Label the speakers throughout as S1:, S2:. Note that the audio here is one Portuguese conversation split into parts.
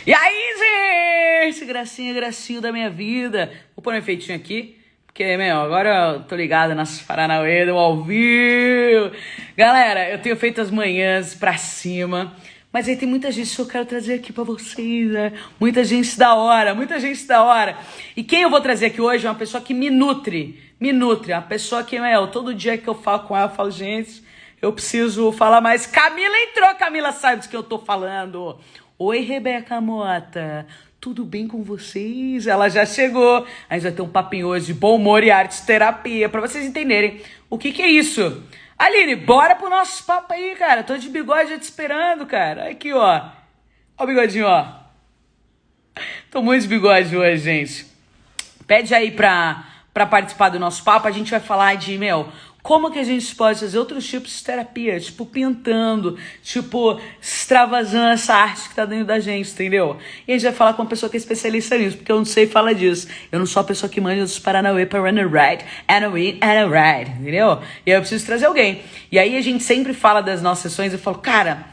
S1: E aí, gente? Gracinha, gracinho da minha vida. Vou pôr um efeitinho aqui, porque, meu, agora eu tô ligado nas Paranauê do ao vivo. Galera, eu tenho feito as manhãs pra cima, mas aí tem muita gente que eu quero trazer aqui pra vocês, né? Muita gente da hora, muita gente da hora. E quem eu vou trazer aqui hoje é uma pessoa que me nutre, uma pessoa que, meu, todo dia que eu falo com ela, eu falo, gente, eu preciso falar mais. Camila entrou, Camila sabe do que eu tô falando. Oi, Rebeca Mota, tudo bem com vocês? Ela já chegou. A gente vai ter um papinho hoje de bom humor e arte terapia, pra vocês entenderem o que é isso. Aline, bora pro nosso papo aí, cara. Tô de bigode já te esperando, cara. Aqui, ó. Ó o bigodinho, ó. Tô muito de bigode hoje, gente. Pede aí pra participar do nosso papo. A gente vai falar de, como que a gente pode fazer outros tipos de terapia, tipo pintando, tipo extravasando essa arte que tá dentro da gente, entendeu? E a gente vai falar com uma pessoa que é especialista nisso, porque eu não sei falar disso. Eu não sou a pessoa que manda os Paranauê para run and ride, entendeu? E aí eu preciso trazer alguém. E aí a gente sempre fala das nossas sessões, eu falo, cara,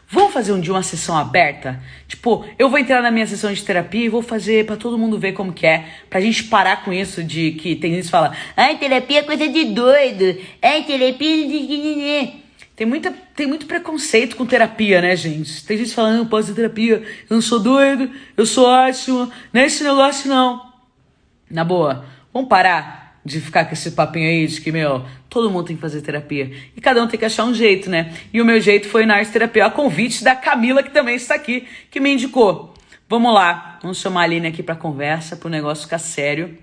S1: vamos fazer um dia uma sessão aberta? Tipo, eu vou entrar na minha sessão de terapia e vou fazer pra todo mundo ver como que é. Pra gente parar com isso de que tem gente que fala, ai, terapia é coisa de doido. Ai, terapia... Tem muito preconceito com terapia, né, gente? Tem gente falando, eu não posso fazer terapia, eu não sou doido, eu sou ótimo. Não é esse negócio, não. Na boa, vamos parar de ficar com esse papinho aí de que, todo mundo tem que fazer terapia. E cada um tem que achar um jeito, né? E o meu jeito foi na arte terapia, a convite da Camila, que também está aqui, que me indicou. Vamos lá, vamos chamar a Aline aqui pra conversa, pro negócio ficar sério.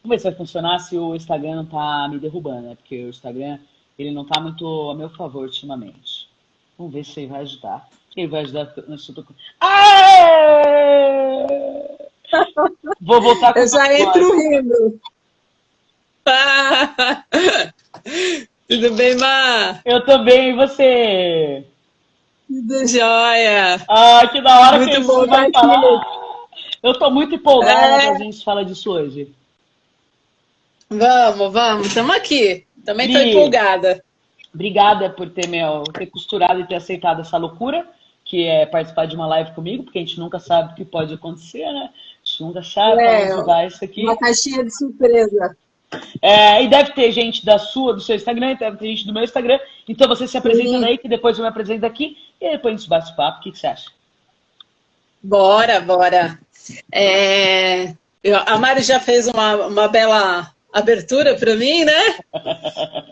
S1: Vamos ver se vai funcionar se o Instagram não tá me derrubando, né? Porque o Instagram, ele não tá muito a meu favor ultimamente. Vamos ver se ele vai ajudar. Ele vai ajudar... Vou voltar com
S2: eu já entro rindo. Tudo bem, Má?
S1: Eu também, e você?
S2: Tudo jóia.
S1: Ah, que da hora
S2: muito
S1: que
S2: bom
S1: vai
S2: estar
S1: falar. Eu tô muito empolgada que a
S2: É,
S1: gente fala disso hoje.
S2: vamos, estamos aqui. Também estou
S1: Bri,
S2: empolgada.
S1: obrigada por ter costurado e ter aceitado essa loucura, que é participar de uma live comigo, porque a gente nunca sabe o que pode acontecer, né? A gente nunca sabe para onde vai isso aqui.
S2: Uma caixinha de surpresa.
S1: E deve ter gente do seu Instagram, deve ter gente do meu Instagram. Então você se apresenta daí, que depois eu me apresento aqui, e depois a gente bate papo. O que você acha?
S2: Bora. A Mari já fez uma bela abertura para mim, né?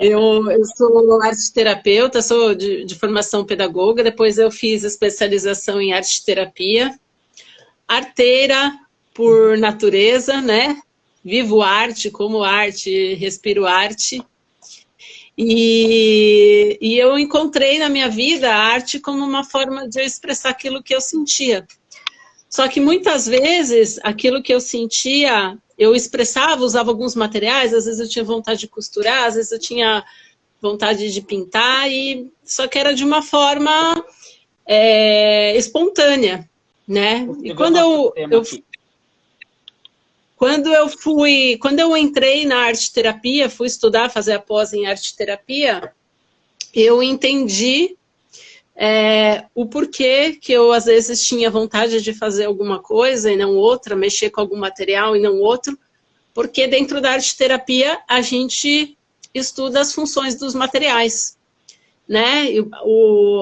S2: Eu sou arte terapeuta, sou de formação pedagoga, depois eu fiz especialização em arte terapia, arteira por natureza, né? Vivo arte, como arte, respiro arte. E eu encontrei na minha vida a arte como uma forma de eu expressar aquilo que eu sentia. Só que muitas vezes, aquilo que eu sentia, eu expressava, usava alguns materiais, às vezes eu tinha vontade de costurar, às vezes eu tinha vontade de pintar, só que era de uma forma espontânea, né? E quando eu entrei na arte terapia, fui estudar, fazer a pós em arte terapia, eu entendi o porquê que eu às vezes tinha vontade de fazer alguma coisa e não outra, mexer com algum material e não outro, porque dentro da arte terapia a gente estuda as funções dos materiais, né?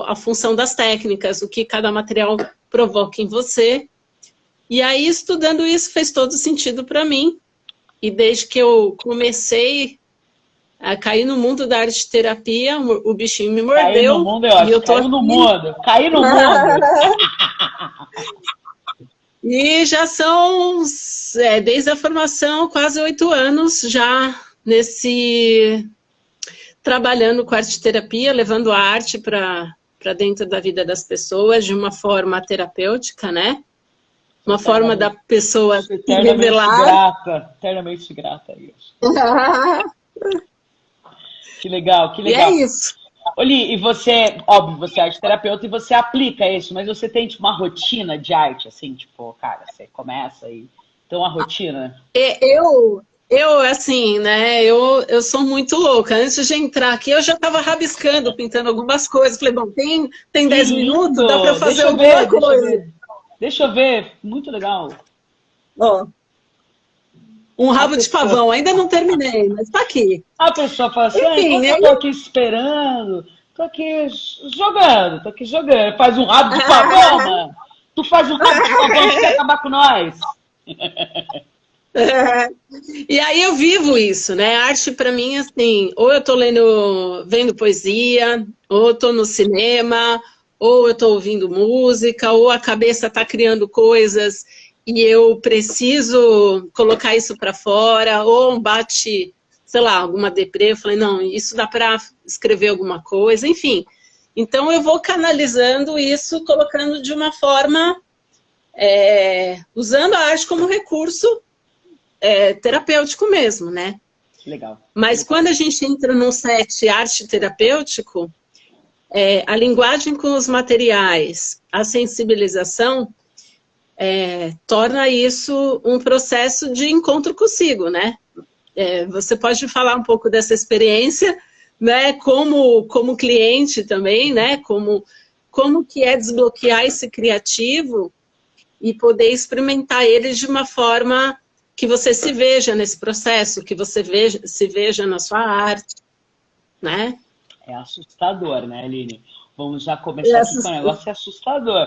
S2: A função das técnicas, o que cada material provoca em você. E aí, estudando isso, fez todo sentido para mim. E desde que eu comecei a cair no mundo da arte terapia, o bichinho me mordeu.
S1: Caiu no mundo, eu tô caiu no mundo. Caiu no mundo.
S2: E já são, desde a formação, quase 8 anos já trabalhando com arte terapia, levando a arte para dentro da vida das pessoas de uma forma terapêutica, né? Uma forma da pessoa revelar.
S1: Eternamente grata a isso. Que legal.
S2: E é isso.
S1: Oli, e você, óbvio, você é arte terapeuta e você aplica isso, mas você tem tipo, uma rotina de arte, assim, tipo, cara, você começa e tem uma rotina?
S2: Eu assim, né, eu sou muito louca. Antes de entrar aqui, eu já estava rabiscando, pintando algumas coisas. Falei, bom, tem 10 minutos, dá para fazer alguma coisa.
S1: Deixa eu ver, muito legal.
S2: Ó, um rabo de pavão, ainda não terminei, mas tá aqui.
S1: A pessoa fala assim,
S2: Enfim,
S1: enquanto eu tô aqui esperando, tô aqui jogando. Faz um rabo de pavão, mano. Tu faz um rabo de pavão, tu quer acabar com nós.
S2: E aí eu vivo isso, né? Arte para mim, assim, ou eu tô vendo poesia, ou eu tô no cinema, ou eu tô ouvindo música, ou a cabeça tá criando coisas e eu preciso colocar isso para fora, ou bate, sei lá, alguma deprê, eu falei, não, isso dá para escrever alguma coisa, enfim. Então eu vou canalizando isso, colocando de uma forma, usando a arte como recurso terapêutico mesmo, né?
S1: Legal.
S2: Mas quando a gente entra num set arte terapêutico, a linguagem com os materiais, a sensibilização, torna isso um processo de encontro consigo, né? Você pode falar um pouco dessa experiência, né? Como cliente também, né? Como que é desbloquear esse criativo e poder experimentar ele de uma forma que você se veja nesse processo, que você se veja na sua arte, né?
S1: É assustador, né, Aline? Vamos já começar aqui com o negócio assustador.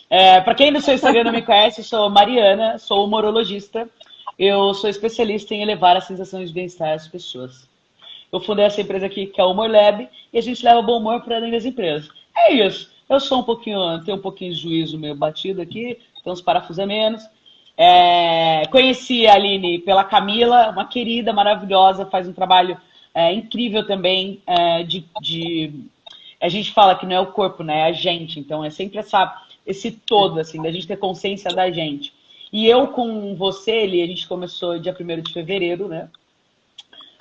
S1: Para quem no seu Instagram não me conhece, eu sou Mariana, sou humorologista. Eu sou especialista em elevar a sensação de bem-estar às pessoas. Eu fundei essa empresa aqui, que é o Humor Lab, e a gente leva bom humor para dentro das empresas. É isso. Eu sou tenho um pouquinho de juízo meio batido aqui, tem uns parafusos a menos. Conheci a Aline pela Camila, uma querida, maravilhosa, faz um trabalho incrível também. A gente fala que não é o corpo, né? É a gente. Então é sempre esse todo, assim, da gente ter consciência da gente. E eu com você, Eli, a gente começou dia 1º de fevereiro, né?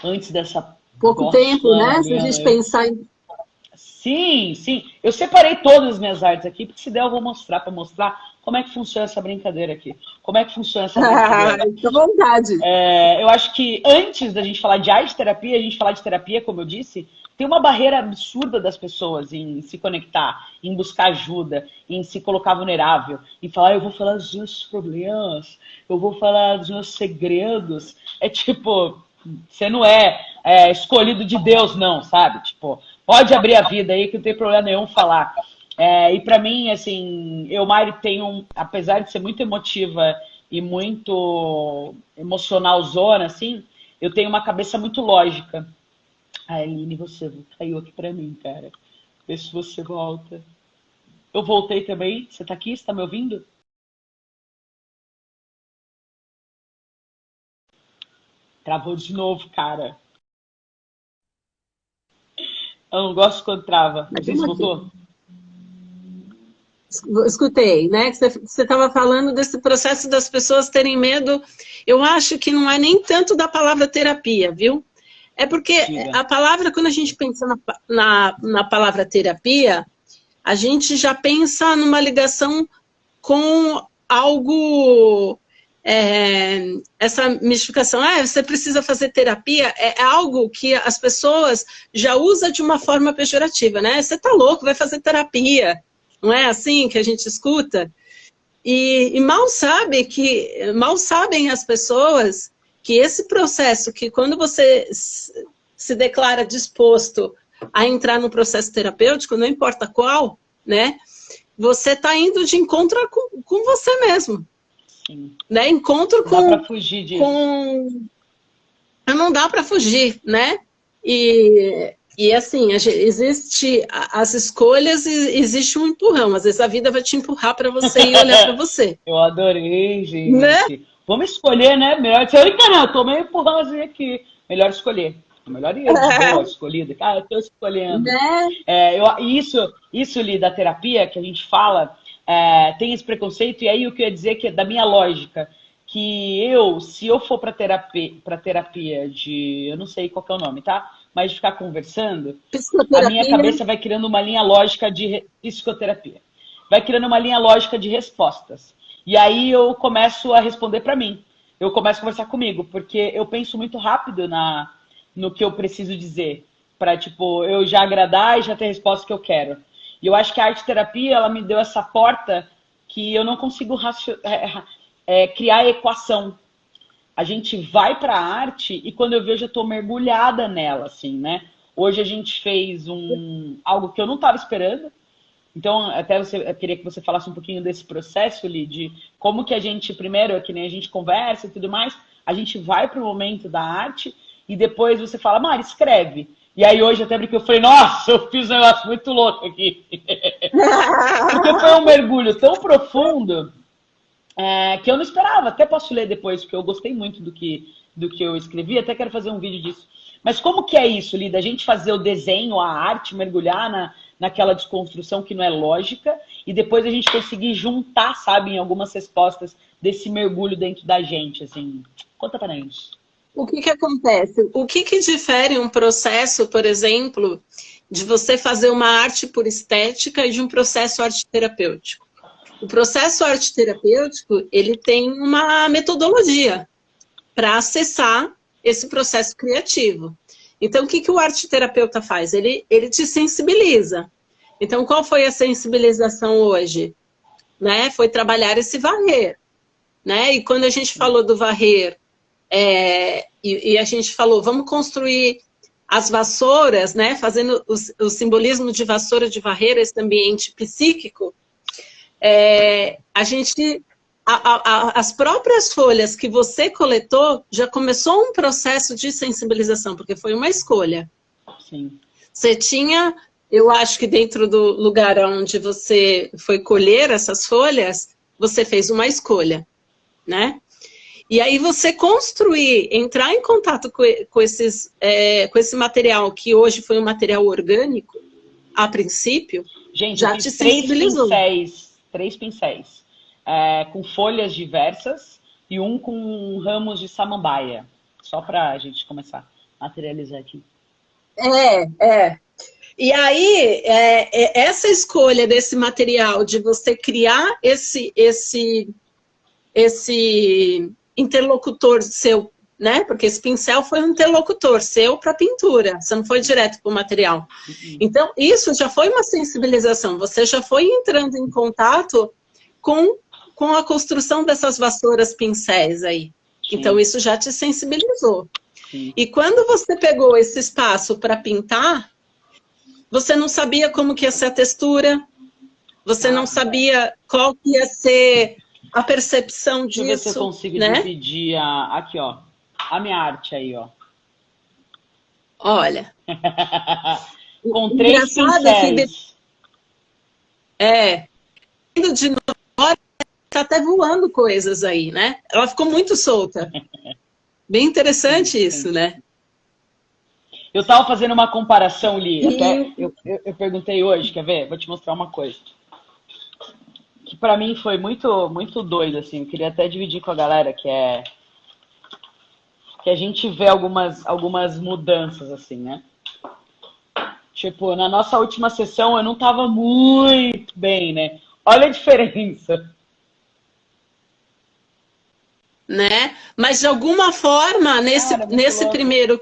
S1: Antes dessa...
S2: Pouco tempo, né? Se a gente pensar em...
S1: Sim, sim. Eu separei todas as minhas artes aqui, porque se der eu vou mostrar, para mostrar como é que funciona essa brincadeira aqui. Como é que funciona essa brincadeira.
S2: Fica à vontade.
S1: Eu acho que antes da gente falar de arte terapia, a gente falar de terapia, como eu disse, tem uma barreira absurda das pessoas em se conectar, em buscar ajuda, em se colocar vulnerável, em falar, eu vou falar dos meus problemas, eu vou falar dos meus segredos. É tipo, você não é escolhido de Deus, não, sabe? Tipo, pode abrir a vida aí que não tem problema nenhum falar. E para mim, assim, eu, Mari, tenho, apesar de ser muito emotiva e muito emocional zona, assim, eu tenho uma cabeça muito lógica. A Aline, você caiu aqui pra mim, cara. Vê se você volta. Eu voltei também. Você tá aqui? Você tá me ouvindo? Travou de novo, cara. Eu não gosto quando trava. Não sei se voltou.
S2: Escutei, né? Que você estava falando desse processo das pessoas terem medo. Eu acho que não é nem tanto da palavra terapia, viu? É porque a palavra, quando a gente pensa na palavra terapia, a gente já pensa numa ligação com algo, essa mistificação, você precisa fazer terapia, é algo que as pessoas já usam de uma forma pejorativa, né? Você tá louco, vai fazer terapia. Não é assim que a gente escuta? E mal sabem as pessoas que esse processo, que quando você se declara disposto a entrar no processo terapêutico, não importa qual, né? Você está indo de encontro com você mesmo.
S1: Sim.
S2: Né? Encontro com...
S1: Não dá para fugir disso.
S2: Não dá para fugir, né? E assim, existe as escolhas e existe um empurrão. Às vezes a vida vai te empurrar para você e olhar para você.
S1: Eu adorei, gente.
S2: Né?
S1: Vamos escolher, né? Melhor. Você não, eu tô meio empurrãozinho aqui. Melhor escolher. Melhor ir de boa, escolhida. Cara, eu tô escolhendo.
S2: Né?
S1: Isso, Li, da terapia, que a gente fala, tem esse preconceito, e aí eu queria dizer que é da minha lógica, que se eu for para terapia de, eu não sei qual que é o nome, tá? Mas de ficar conversando, a minha cabeça vai criando uma linha lógica de psicoterapia. Vai criando uma linha lógica de respostas. E aí eu começo a responder para mim. Eu começo a conversar comigo, porque eu penso muito rápido no que eu preciso dizer, para tipo, eu já agradar e já ter a resposta que eu quero. E eu acho que a arte-terapia, ela me deu essa porta que eu não consigo criar equação. A gente vai para a arte e quando eu vejo eu estou mergulhada nela, assim, né? Hoje a gente fez algo que eu não estava esperando. Então, até eu queria que você falasse um pouquinho desse processo, Li, de como que a gente, primeiro, que nem a gente conversa e tudo mais, a gente vai para o momento da arte e depois você fala, Mari, escreve. E aí hoje até porque eu falei, nossa, eu fiz um negócio muito louco aqui. Porque foi um mergulho tão profundo que eu não esperava. Até posso ler depois, porque eu gostei muito do que eu escrevi, até quero fazer um vídeo disso. Mas como que é isso, Lida? A gente fazer o desenho, a arte, mergulhar naquela desconstrução que não é lógica, e depois a gente conseguir juntar, sabe, em algumas respostas desse mergulho dentro da gente, assim. Conta pra gente.
S2: O que acontece? O que difere um processo, por exemplo, de você fazer uma arte por estética e de um processo arte-terapêutico? O processo arte-terapêutico, ele tem uma metodologia para acessar esse processo criativo. Então, o que o arte-terapeuta faz? Ele te sensibiliza. Então, qual foi a sensibilização hoje? Né? Foi trabalhar esse varrer. Né? E quando a gente falou do varrer, e a gente falou, vamos construir as vassouras, né? Fazendo o simbolismo de vassoura de varrer, esse ambiente psíquico, as próprias folhas que você coletou já começou um processo de sensibilização, porque foi uma escolha.
S1: Sim.
S2: Você tinha, eu acho que dentro do lugar onde você foi colher essas folhas, você fez uma escolha, né? E aí você construir, entrar em contato com esse material, que hoje foi um material orgânico, a princípio,
S1: gente,
S2: já te sensibilizou.
S1: Três pincéis. Com folhas diversas e um com ramos de samambaia. Só pra gente começar a materializar aqui.
S2: E aí, essa escolha desse material, de você criar esse interlocutor seu, né? Porque esse pincel foi um interlocutor seu para a pintura, você não foi direto para o material. Então, isso já foi uma sensibilização, você já foi entrando em contato com a construção dessas vassouras pincéis aí. Sim. Então, isso já te sensibilizou. Sim. E quando você pegou esse espaço para pintar, você não sabia como que ia ser a textura, você não sabia qual que ia ser a percepção disso.
S1: Deixa eu ver se eu consigo dividir aqui, ó, a minha arte aí, ó.
S2: Olha.
S1: Com 3 pincéis.
S2: De novo, tá até voando coisas aí, né? Ela ficou muito solta. Bem interessante isso, né?
S1: Eu tava fazendo uma comparação, Li, até eu perguntei hoje, quer ver? Vou te mostrar uma coisa. Que pra mim foi muito, muito doido, assim. Eu queria até dividir com a galera, que a gente vê algumas mudanças, assim, né? Tipo, na nossa última sessão eu não tava muito bem, né? Olha a diferença.
S2: Né? Mas de alguma forma, nesse primeiro,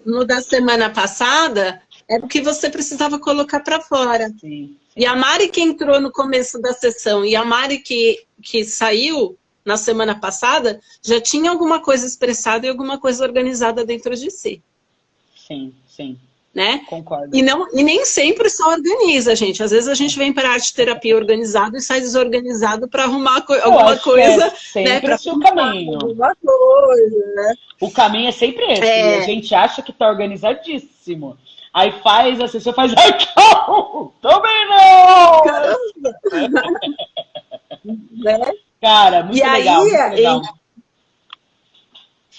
S2: no da semana passada, era o que você precisava colocar para fora.
S1: Sim.
S2: E a Mari que entrou no começo da sessão e a Mari que saiu na semana passada, já tinha alguma coisa expressada e alguma coisa organizada dentro de si.
S1: Sim, sim.
S2: Né?
S1: Concordo.
S2: E nem sempre só organiza, gente. Às vezes a gente vem para a arte-terapia organizado e sai desorganizado para arrumar alguma coisa.
S1: Sempre esse o caminho.
S2: Alguma coisa, né?
S1: O caminho é sempre esse. E a gente acha que está organizadíssimo. Aí faz a sessão, faz... Ai, não! Também não!
S2: Caramba! Né?
S1: Cara, muito legal, muito legal.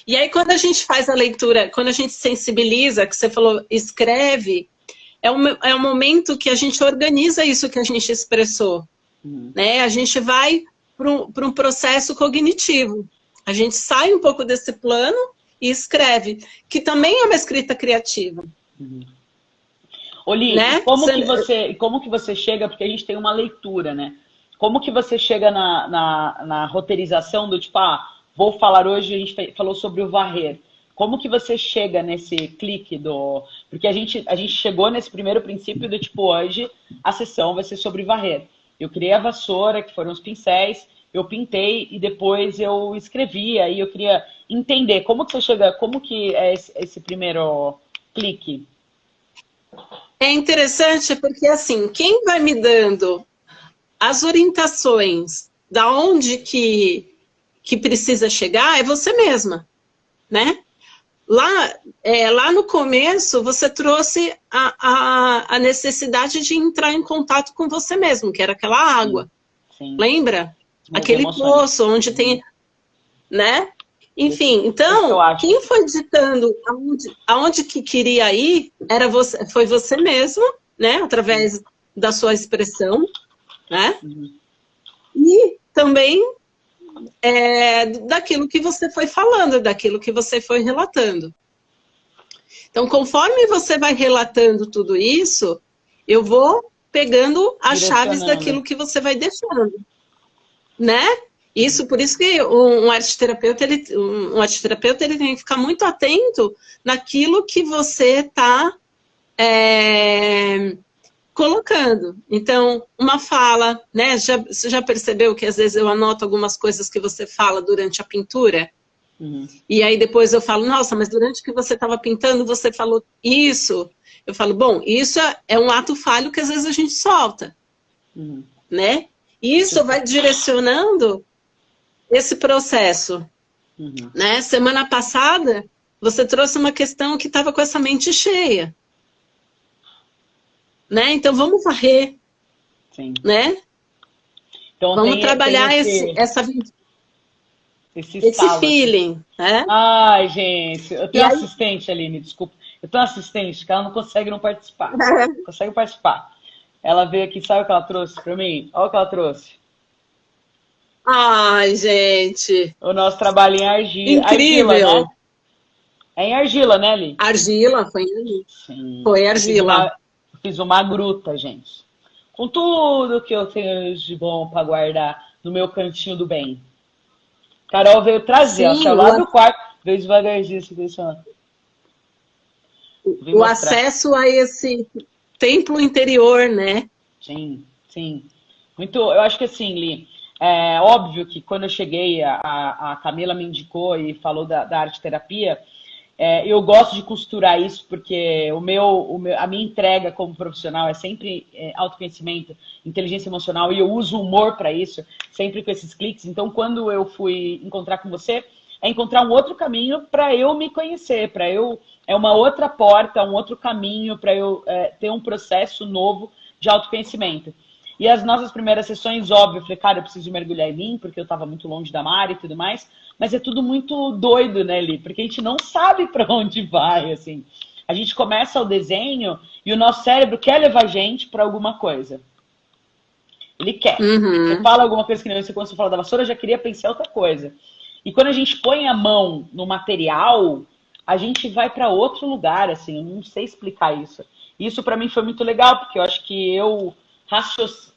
S2: E aí, quando a gente faz a leitura, quando a gente sensibiliza, que você falou, escreve, é um momento que a gente organiza isso que a gente expressou. Né? A gente vai para um processo cognitivo. A gente sai um pouco desse plano e escreve, que também é uma escrita criativa.
S1: Oli,
S2: né?
S1: como que você chega, porque a gente tem uma leitura, né? Como que você chega na roteirização do tipo, vou falar hoje, a gente falou sobre o varrer. Como que você chega nesse clique do... Porque a gente chegou nesse primeiro princípio do tipo, hoje a sessão vai ser sobre varrer. Eu criei a vassoura, que foram os pincéis, eu pintei e depois eu escrevi. Aí eu queria entender como que você chega, como que é esse primeiro clique.
S2: É interessante porque, assim, quem vai me dando as orientações da onde que precisa chegar é você mesma, né? Lá no começo, você trouxe a necessidade de entrar em contato com você mesmo, que era aquela água.
S1: Sim.
S2: Lembra?
S1: As
S2: Aquele
S1: emoções.
S2: poço onde tem, né? Enfim, então, quem foi ditando aonde que queria ir foi você mesmo, né? Através da sua expressão, né? E também daquilo que você foi falando, daquilo que você foi relatando. Então, conforme você vai relatando tudo isso, eu vou pegando as chaves daquilo que você vai deixando, né? Por isso que um arteterapeuta, ele tem que ficar muito atento naquilo que você está colocando. Então, uma fala, né? Você já percebeu que às vezes eu anoto algumas coisas que você fala durante a pintura? E aí depois eu falo, nossa, mas durante que você estava pintando, você falou isso. Eu falo, bom, isso é um ato falho que às vezes a gente solta, né? E isso vai direcionando esse processo, né? Semana passada, você trouxe uma questão que estava com essa mente cheia, né? Então, vamos varrer, né? Então, vamos trabalhar esse feeling, né?
S1: Ai, gente, eu tenho assistente, Aline, desculpa. Eu tenho assistente que ela não consegue não participar. Não consegue participar. Ela veio aqui, sabe o que ela trouxe para mim? Olha o que ela trouxe.
S2: Ai, gente.
S1: O nosso trabalho em argila.
S2: Incrível.
S1: Argila, né? É em argila, né, Li?
S2: Argila, foi em argila. Sim. Foi argila.
S1: Fiz uma gruta, gente. Com tudo que eu tenho de bom para guardar no meu cantinho do bem. Carol veio trazer, ó, saiu lá do quarto. Veio devagarzinho, assim, deixando.
S2: O acesso a esse templo interior, né?
S1: Sim, sim. Muito, eu acho que assim, Li, é óbvio que quando eu cheguei, a Camila me indicou e falou da arte terapia, eu gosto de costurar isso, porque a minha entrega como profissional é sempre autoconhecimento, inteligência emocional, e eu uso o humor para isso, sempre com esses cliques. Então, quando eu fui encontrar com você, é encontrar um outro caminho para eu me conhecer, é uma outra porta, um outro caminho para eu ter um processo novo de autoconhecimento. E as nossas primeiras sessões, óbvio, eu falei, cara, eu preciso mergulhar em mim, porque eu estava muito longe da Mari e tudo mais, mas é tudo muito doido, né, Li? Porque a gente não sabe para onde vai, assim. A gente começa o desenho e o nosso cérebro quer levar a gente para alguma coisa. Ele quer. Você fala alguma coisa que nem você, quando você fala da vassoura, eu já queria pensar outra coisa. E quando a gente põe a mão no material, a gente vai para outro lugar, assim, eu não sei explicar isso. Isso para mim foi muito legal, porque eu acho que eu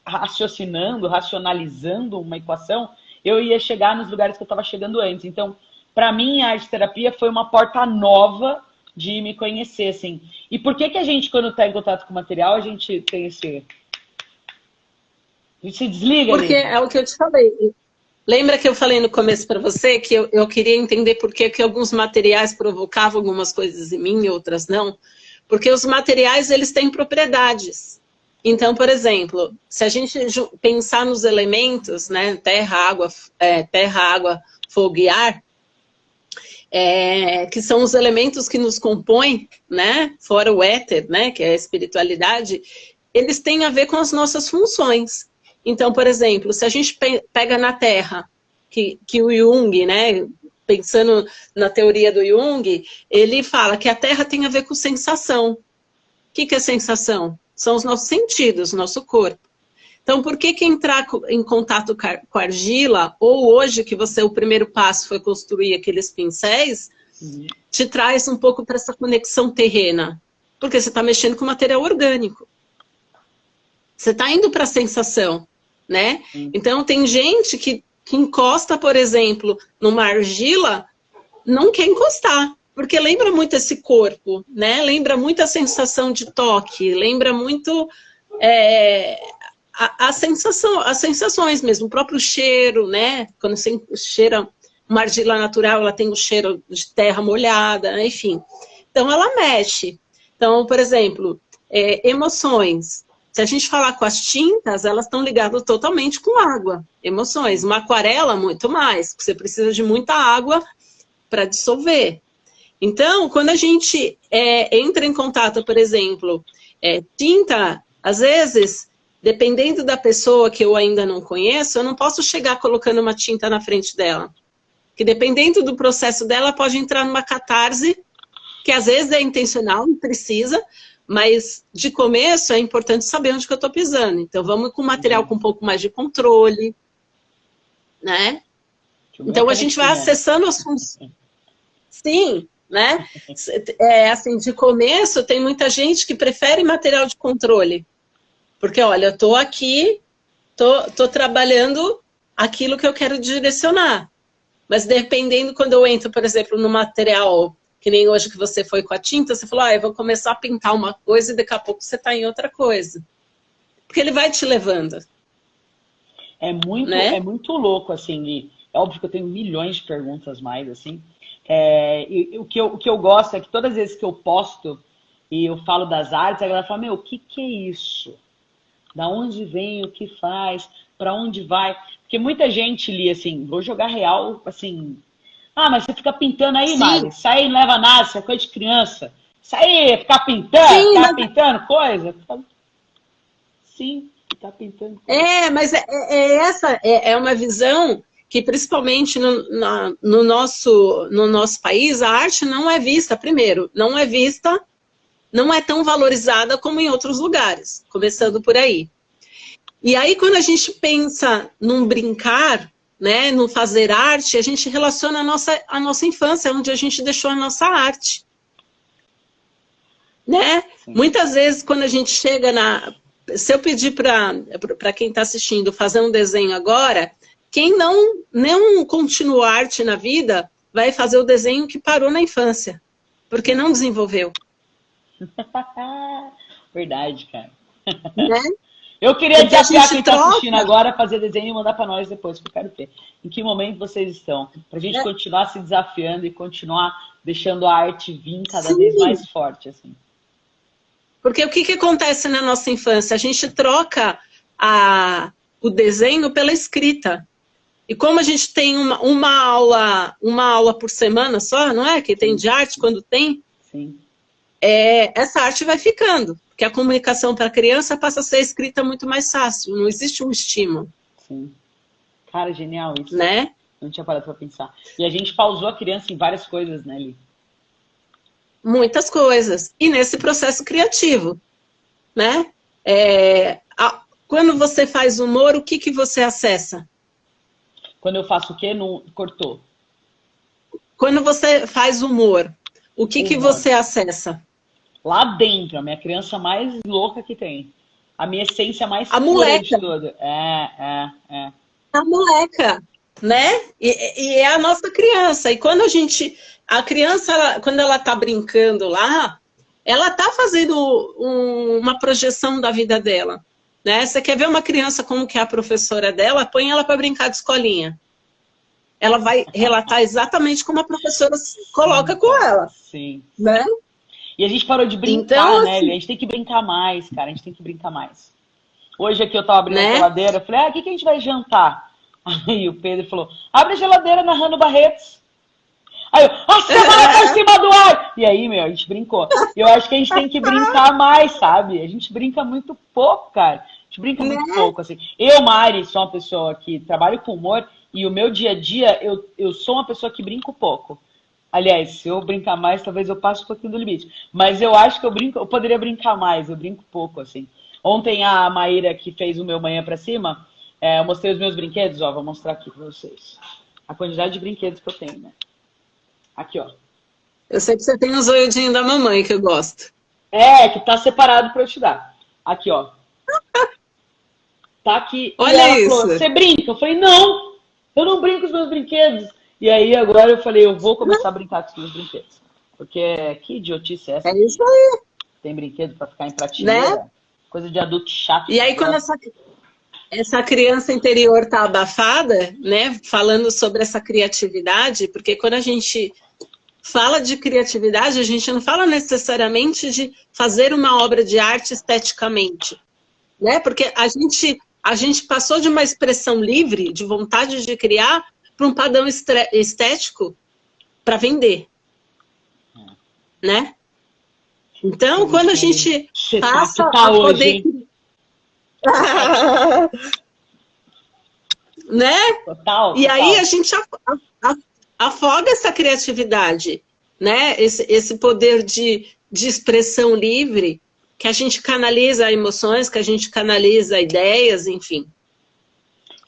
S1: racionalizando uma equação, eu ia chegar nos lugares que eu estava chegando antes. Então, para mim, a arte terapia foi uma porta nova de me conhecer, assim. E por que a gente, quando está em contato com o material, a gente tem esse... A gente se desliga?
S2: Porque é o que eu te falei. Lembra que eu falei no começo para você que eu queria entender por que alguns materiais provocavam algumas coisas em mim e outras não? Porque os materiais, eles têm propriedades. Então, por exemplo, se a gente pensar nos elementos, né, terra, água, fogo e ar, que são os elementos que nos compõem, né, fora o éter, né, que é a espiritualidade, eles têm a ver com as nossas funções. Então, por exemplo, se a gente pega na terra, que o Jung, né, pensando na teoria do Jung, ele fala que a terra tem a ver com sensação. O que é sensação? São os nossos sentidos, nosso corpo. Então, por que entrar em contato com a argila, ou hoje que o primeiro passo foi construir aqueles pincéis, te traz um pouco para essa conexão terrena? Porque você está mexendo com material orgânico. Você está indo para a sensação, né? Então, tem gente que encosta, por exemplo, numa argila, não quer encostar. Porque lembra muito esse corpo, né? Lembra muito a sensação de toque, lembra muito as sensações mesmo, o próprio cheiro, né? Quando você cheira uma argila natural, ela tem o cheiro de terra molhada, enfim. Então, ela mexe. Então, por exemplo, emoções. Se a gente falar com as tintas, elas estão ligadas totalmente com água. Emoções. Uma aquarela, muito mais, porque você precisa de muita água para dissolver. Então, quando a gente entra em contato, por exemplo, tinta, às vezes, dependendo da pessoa que eu ainda não conheço, eu não posso chegar colocando uma tinta na frente dela. Que dependendo do processo dela, pode entrar numa catarse, que às vezes é intencional, não precisa, mas de começo é importante saber onde que eu estou pisando. Então vamos com material com um pouco mais de controle, né? Então a gente vai acessando as funções. Sim, né? Assim, de começo tem muita gente que prefere material de controle. Porque, olha, eu estou aqui, estou trabalhando aquilo que eu quero direcionar. Mas dependendo, quando eu entro, por exemplo, no material, que nem hoje que você foi com a tinta, você falou, eu vou começar a pintar uma coisa e daqui a pouco você está em outra coisa. Porque ele vai te levando.
S1: É muito louco, assim, e é óbvio que eu tenho milhões de perguntas mais, assim. O que eu gosto é que todas as vezes que eu posto e eu falo das artes, a galera fala, meu, o que é isso? Da onde vem, o que faz, para onde vai? Porque muita gente lia assim, vou jogar real, assim, mas você fica pintando aí, Mari, isso aí não leva nada, isso é coisa de criança. Isso aí, ficar pintando coisa. Sim, ficar pintando coisa.
S2: Mas essa é uma visão que, principalmente no nosso país, a arte não é vista, primeiro, não é tão valorizada como em outros lugares, começando por aí. E aí, quando a gente pensa num brincar, né, no fazer arte, a gente relaciona a nossa infância, onde a gente deixou a nossa arte. Né? Muitas vezes, quando a gente chega se eu pedir para quem está assistindo fazer um desenho agora, quem não continua arte na vida, vai fazer o desenho que parou na infância, porque não desenvolveu.
S1: Verdade, cara.
S2: Né?
S1: Eu queria desafiar quem está assistindo agora a fazer desenho e mandar para nós depois, que eu quero ver. Em que momento vocês estão? Para a gente continuar se desafiando e continuar deixando a arte vir cada vez mais forte, assim.
S2: Porque o que acontece na nossa infância? A gente troca o desenho pela escrita. E como a gente tem uma aula por semana só, não é? Que tem de arte quando tem.
S1: Sim.
S2: Essa arte vai ficando. Porque a comunicação para a criança passa a ser escrita muito mais fácil. Não existe um estímulo.
S1: Sim. Cara, genial isso.
S2: Né?
S1: Não tinha parado para pensar. E a gente pausou a criança em várias coisas, né, Li?
S2: Muitas coisas. E nesse processo criativo. Né? Quando você faz humor, o que você acessa?
S1: Quando eu faço o quê? Cortou.
S2: Quando você faz humor, o que você acessa?
S1: Lá dentro, a minha criança mais louca que tem. A minha essência mais
S2: pura
S1: de tudo.
S2: A moleca, né? E é a nossa criança. E quando a criança, quando ela tá brincando lá, ela tá fazendo uma projeção da vida dela. Né? Você quer ver uma criança como que é a professora dela, põe ela para brincar de escolinha. Ela vai relatar exatamente como a professora coloca com ela.
S1: Sim.
S2: Né?
S1: E a gente parou de brincar, então, né, Li? A gente tem que brincar mais, cara. A gente tem que brincar mais. Hoje aqui eu tava abrindo a geladeira, eu falei, o que a gente vai jantar? Aí o Pedro falou, abre a geladeira narrando Barretos. Aí eu, você vai por cima do ar! E aí, a gente brincou. Eu acho que a gente tem que brincar mais, sabe? A gente brinca muito pouco, cara. A gente brinca muito pouco, assim. Eu, Mari, sou uma pessoa que trabalho com humor e o meu dia a dia, eu sou uma pessoa que brinco pouco. Aliás, se eu brincar mais, talvez eu passe um pouquinho do limite. Mas eu acho que eu poderia brincar mais, eu brinco pouco, assim. Ontem a Maíra, que fez o meu Manhã Pra Cima, eu mostrei os meus brinquedos, ó, vou mostrar aqui pra vocês. A quantidade de brinquedos que eu tenho, né? Aqui, ó.
S2: Eu sei que você tem os zoiudinhos da mamãe, que eu gosto.
S1: Que tá separado pra eu te dar. Aqui, ó. Tá aqui.
S2: Olha isso.
S1: Falou, você brinca? Eu falei, não, eu não brinco com os meus brinquedos. E aí agora eu falei, eu vou começar a brincar com os meus brinquedos. Porque que idiotice é essa?
S2: É isso aí.
S1: Tem brinquedo pra ficar em prateleira. Né? Coisa de adulto chato.
S2: E aí quando essa criança interior está abafada, né? Falando sobre essa criatividade, porque quando a gente fala de criatividade, a gente não fala necessariamente de fazer uma obra de arte esteticamente, né? Porque a gente passou de uma expressão livre, de vontade de criar, para um padrão estético para vender, né? Então, quando a gente passa a poder... né?
S1: Total,
S2: e aí
S1: total.
S2: a gente afoga essa criatividade, né? Esse poder de expressão livre, que a gente canaliza emoções, que a gente canaliza ideias, enfim.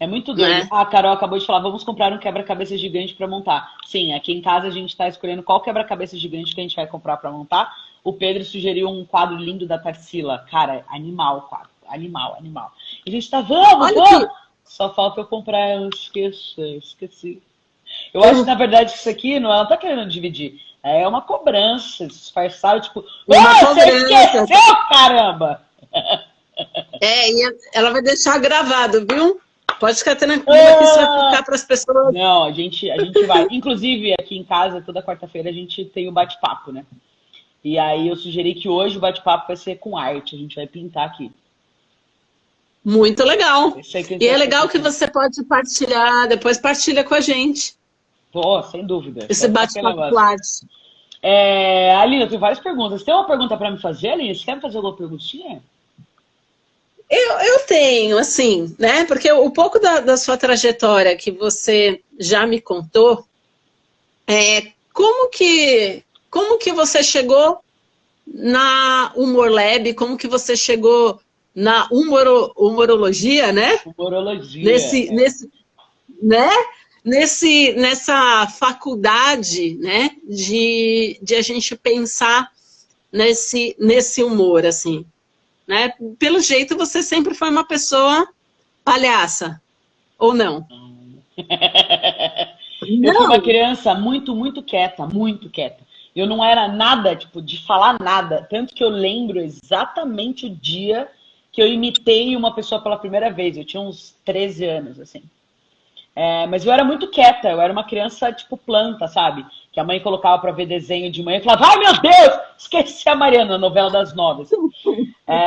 S1: É muito doido.
S2: Né?
S1: A Carol acabou de falar, vamos comprar um quebra-cabeça gigante para montar. Sim, aqui em casa a gente está escolhendo qual quebra-cabeça gigante que a gente vai comprar para montar. O Pedro sugeriu um quadro lindo da Tarsila. Cara, animal o quadro. Animal, animal. E a gente tá, vamos! Só falta eu comprar, eu esqueci. Eu acho, na verdade, que isso aqui não tá querendo dividir. É uma cobrança disfarçada, tipo, você esqueceu, caramba!
S2: E ela vai deixar gravado, viu? Pode ficar tranquila que isso vai ficar para as pessoas.
S1: Não, a gente vai. Inclusive, aqui em casa, toda quarta-feira, a gente tem o bate-papo, né? E aí eu sugeri que hoje o bate-papo vai ser com arte. A gente vai pintar aqui.
S2: Muito legal. E é legal que você pode partilhar, depois partilha com a gente.
S1: Pô, sem dúvida.
S2: Esse bate-papo com arte.
S1: Aline, eu tenho várias perguntas. Tem uma pergunta para me fazer, Aline? Você quer me fazer alguma perguntinha?
S2: Eu tenho, assim, né? Porque o pouco da sua trajetória que você já me contou, como que você chegou na Humor Lab, como que você chegou na humorologia, né?
S1: Humorologia.
S2: Nessa faculdade, né? De a gente pensar nesse humor, assim. Né? Pelo jeito, você sempre foi uma pessoa palhaça, ou não?
S1: Eu fui uma criança muito, muito quieta, muito quieta. Eu não era nada, tipo, de falar nada. Tanto que eu lembro exatamente o dia que eu imitei uma pessoa pela primeira vez. Eu tinha uns 13 anos, assim. Mas eu era muito quieta, eu era uma criança, tipo, planta, sabe? Que a mãe colocava pra ver desenho de manhã e falava, ai meu Deus, esqueci a Mariana, a novela das 9. Assim.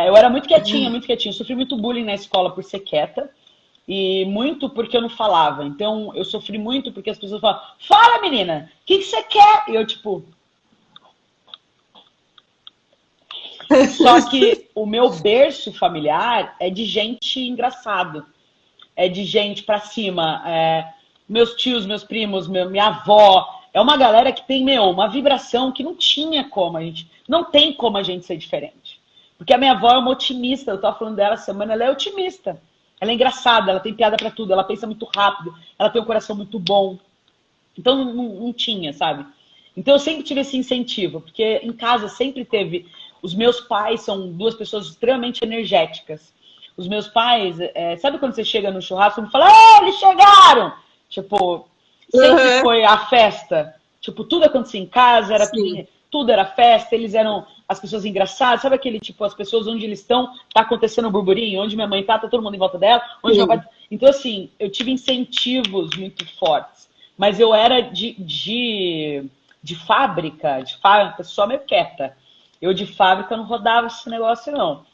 S1: Eu era muito quietinha, muito quietinha. Eu sofri muito bullying na escola por ser quieta e muito porque eu não falava. Então, eu sofri muito porque as pessoas falavam, fala menina, o que você quer? E eu, tipo... Só que o meu berço familiar é de gente engraçada. É de gente pra cima, meus tios, meus primos, minha avó, é uma galera que tem, uma vibração que não tinha como a gente, não tem como a gente ser diferente. Porque a minha avó é uma otimista, eu tava falando dela essa semana, ela é otimista, ela é engraçada, ela tem piada pra tudo, ela pensa muito rápido, ela tem um coração muito bom. Então não tinha, sabe? Então eu sempre tive esse incentivo, porque em casa sempre teve, os meus pais são duas pessoas extremamente energéticas. Os meus pais, sabe quando você chega no churrasco e fala, eles chegaram! Tipo, sempre foi a festa. Tipo, tudo acontecia em casa, era tudo era festa, eles eram as pessoas engraçadas. Sabe aquele, tipo, as pessoas onde eles estão, tá acontecendo um burburinho, onde minha mãe tá todo mundo em volta dela, onde meu pai... Então, assim, eu tive incentivos muito fortes. Mas eu era de fábrica, pessoa meio quieta. Eu de fábrica não rodava esse negócio, não.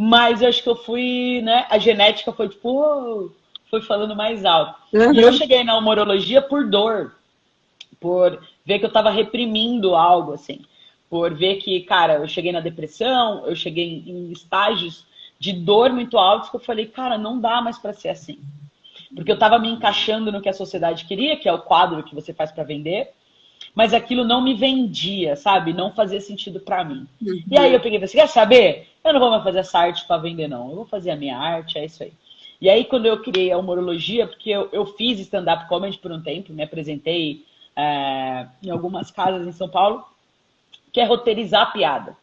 S1: Mas eu acho que eu fui, né? A genética foi tipo, foi falando mais alto. E eu cheguei na humorologia por dor, por ver que eu tava reprimindo algo, assim. Por ver que, cara, eu cheguei na depressão, eu cheguei em estágios de dor muito altos que eu falei, cara, não dá mais pra ser assim. Porque eu tava me encaixando no que a sociedade queria, que é o quadro que você faz pra vender. Mas aquilo não me vendia, sabe? Não fazia sentido pra mim. E aí eu peguei e falei, você quer saber? Eu não vou mais fazer essa arte pra vender, não. Eu vou fazer a minha arte, é isso aí. E aí quando eu criei a humorologia, porque eu fiz stand-up comedy por um tempo, me apresentei em algumas casas em São Paulo, que é roteirizar a piada.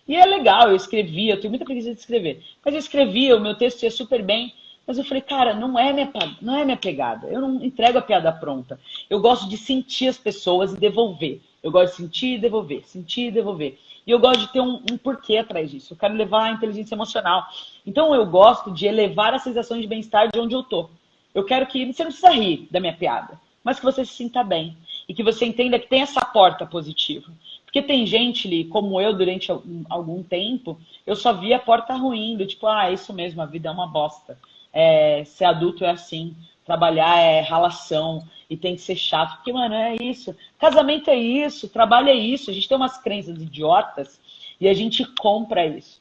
S1: E é legal, eu escrevia, eu tenho muita preguiça de escrever. Mas eu escrevia, o meu texto ia super bem. Mas eu falei, cara, não é minha pegada. Eu não entrego a piada pronta. Eu gosto de sentir as pessoas e devolver. Eu gosto de sentir e devolver, sentir e devolver. E eu gosto de ter um porquê atrás disso. Eu quero levar a inteligência emocional. Então eu gosto de elevar a sensação de bem-estar de onde eu tô. Eu quero que você não precisa rir da minha piada, mas que você se sinta bem. E que você entenda que tem essa porta positiva. Porque tem gente ali, como eu, durante algum tempo, eu só via a porta ruim, do tipo, ah, é isso mesmo, a vida é uma bosta. Ser adulto é assim, trabalhar é ralação e tem que ser chato. Porque, mano, é isso. Casamento é isso, trabalho é isso. A gente tem umas crenças idiotas e a gente compra isso.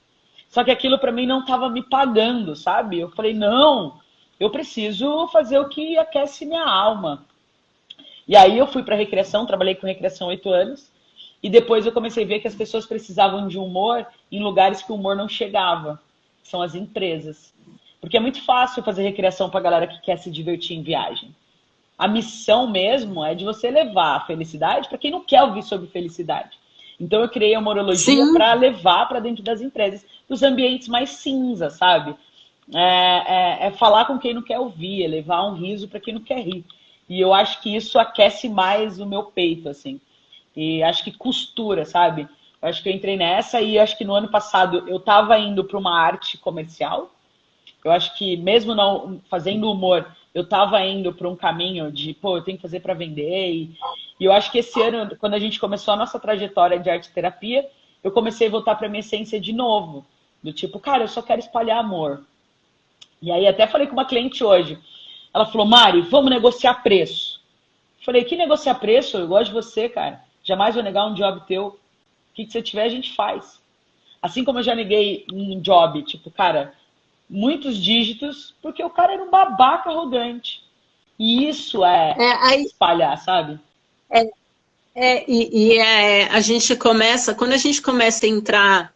S1: Só que aquilo pra mim não tava me pagando, sabe? Eu falei, não, eu preciso fazer o que aquece minha alma. E aí eu fui pra recreação, trabalhei com recreação 8 anos. E depois eu comecei a ver que as pessoas precisavam de humor em lugares que o humor não chegava. São as empresas. Porque é muito fácil fazer recreação pra galera que quer se divertir em viagem. A missão mesmo é de você levar a felicidade para quem não quer ouvir sobre felicidade. Então eu criei a humorologia para levar para dentro das empresas, dos ambientes mais cinza, sabe? É falar com quem não quer ouvir, é levar um riso para quem não quer rir. E eu acho que isso aquece mais o meu peito, assim. E acho que costura, sabe? Eu acho que eu entrei nessa e acho que no ano passado eu estava indo para uma arte comercial. Eu acho que mesmo não fazendo humor, eu estava indo para um caminho de, pô, eu tenho que fazer para vender. E eu acho que esse ano, quando a gente começou a nossa trajetória de arte terapia, eu comecei a voltar para minha essência de novo. Do tipo, cara, eu só quero espalhar amor. E aí até falei com uma cliente hoje. Ela falou, Mari, vamos negociar preço. Eu falei, que negociar preço? Eu gosto de você, cara. Jamais vou negar um job teu. O que você tiver, a gente faz. Assim como eu já neguei um job, tipo, cara, muitos dígitos, porque o cara era um babaca arrogante. E isso espalhar, sabe?
S2: A gente começa, quando a gente começa a entrar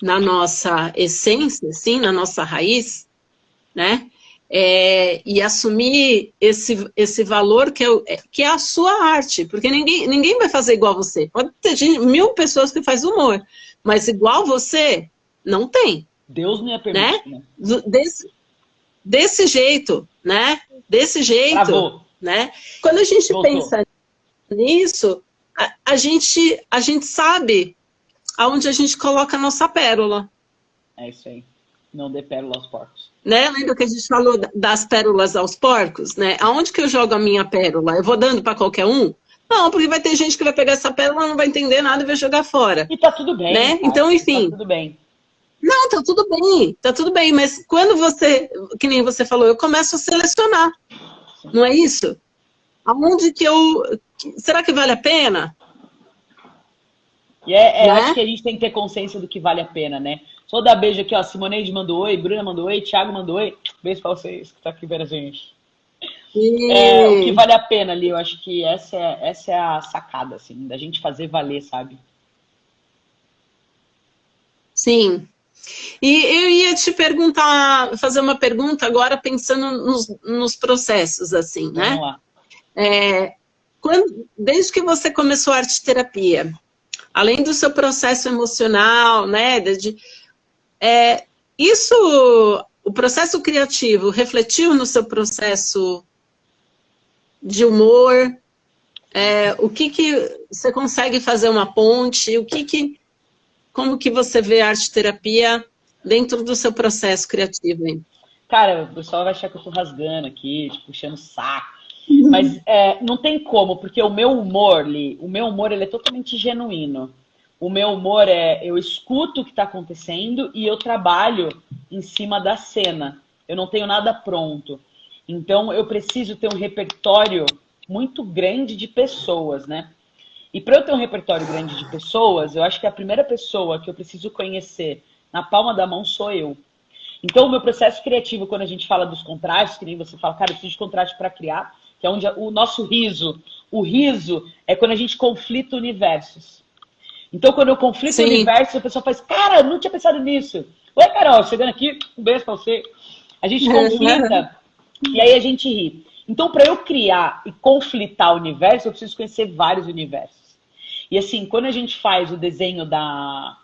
S2: na nossa essência, assim, na nossa raiz, né? E assumir esse valor que é a sua arte, porque ninguém vai fazer igual você. Pode ter 1000 pessoas que fazem humor, mas igual você, não tem.
S1: Deus não ia permitir, né?
S2: Desse jeito, né? Desse jeito,
S1: Travou.
S2: né? Quando a gente pensa nisso, a gente sabe aonde a gente coloca a nossa pérola.
S1: É isso aí. Não dê pérola aos porcos.
S2: Né? Lembra que a gente falou das pérolas aos porcos? Né? Aonde que eu jogo a minha pérola? Eu vou dando para qualquer um? Não, porque vai ter gente que vai pegar essa pérola, não vai entender nada e vai jogar fora.
S1: E tá tudo bem.
S2: Né? Então, enfim.
S1: Tá tudo bem.
S2: Não, tá tudo bem, mas quando você, que nem você falou, eu começo a selecionar. Sim. Não é isso? Aonde que será que vale a pena?
S1: E né? Acho que a gente tem que ter consciência do que vale a pena, né? Só dar beijo aqui, ó. Simoneide mandou oi, Bruna mandou oi, Thiago mandou oi. Beijo pra vocês que tá aqui vendo a gente. O que vale a pena ali, eu acho que essa é a sacada, assim, da gente fazer valer, sabe?
S2: Sim. E eu ia te perguntar, fazer uma pergunta agora pensando nos processos, assim, né?
S1: Vamos lá.
S2: Desde que você começou a arte terapia, além do seu processo emocional, né? O processo criativo refletiu no seu processo de humor? O que você consegue fazer uma ponte? Como que você vê a arte terapia dentro do seu processo criativo? Hein?
S1: Cara, o pessoal vai achar que eu tô rasgando aqui, tipo, puxando o saco. Mas não tem como, porque o meu humor, ele é totalmente genuíno. O meu humor eu escuto o que está acontecendo e eu trabalho em cima da cena. Eu não tenho nada pronto. Então, eu preciso ter um repertório muito grande de pessoas, né? E para eu ter um repertório grande de pessoas, eu acho que a primeira pessoa que eu preciso conhecer na palma da mão sou eu. Então, o meu processo criativo, quando a gente fala dos contrastes, que nem você fala, cara, eu preciso de contraste para criar, que é onde o nosso riso, o riso é quando a gente conflita universos. Então, quando eu conflito o universo, a pessoa faz, cara, não tinha pensado nisso. Oi, Carol, chegando aqui, um beijo pra você. A gente conflita e aí a gente ri. Então, para eu criar e conflitar o universo, eu preciso conhecer vários universos. E assim, quando a gente faz o desenho da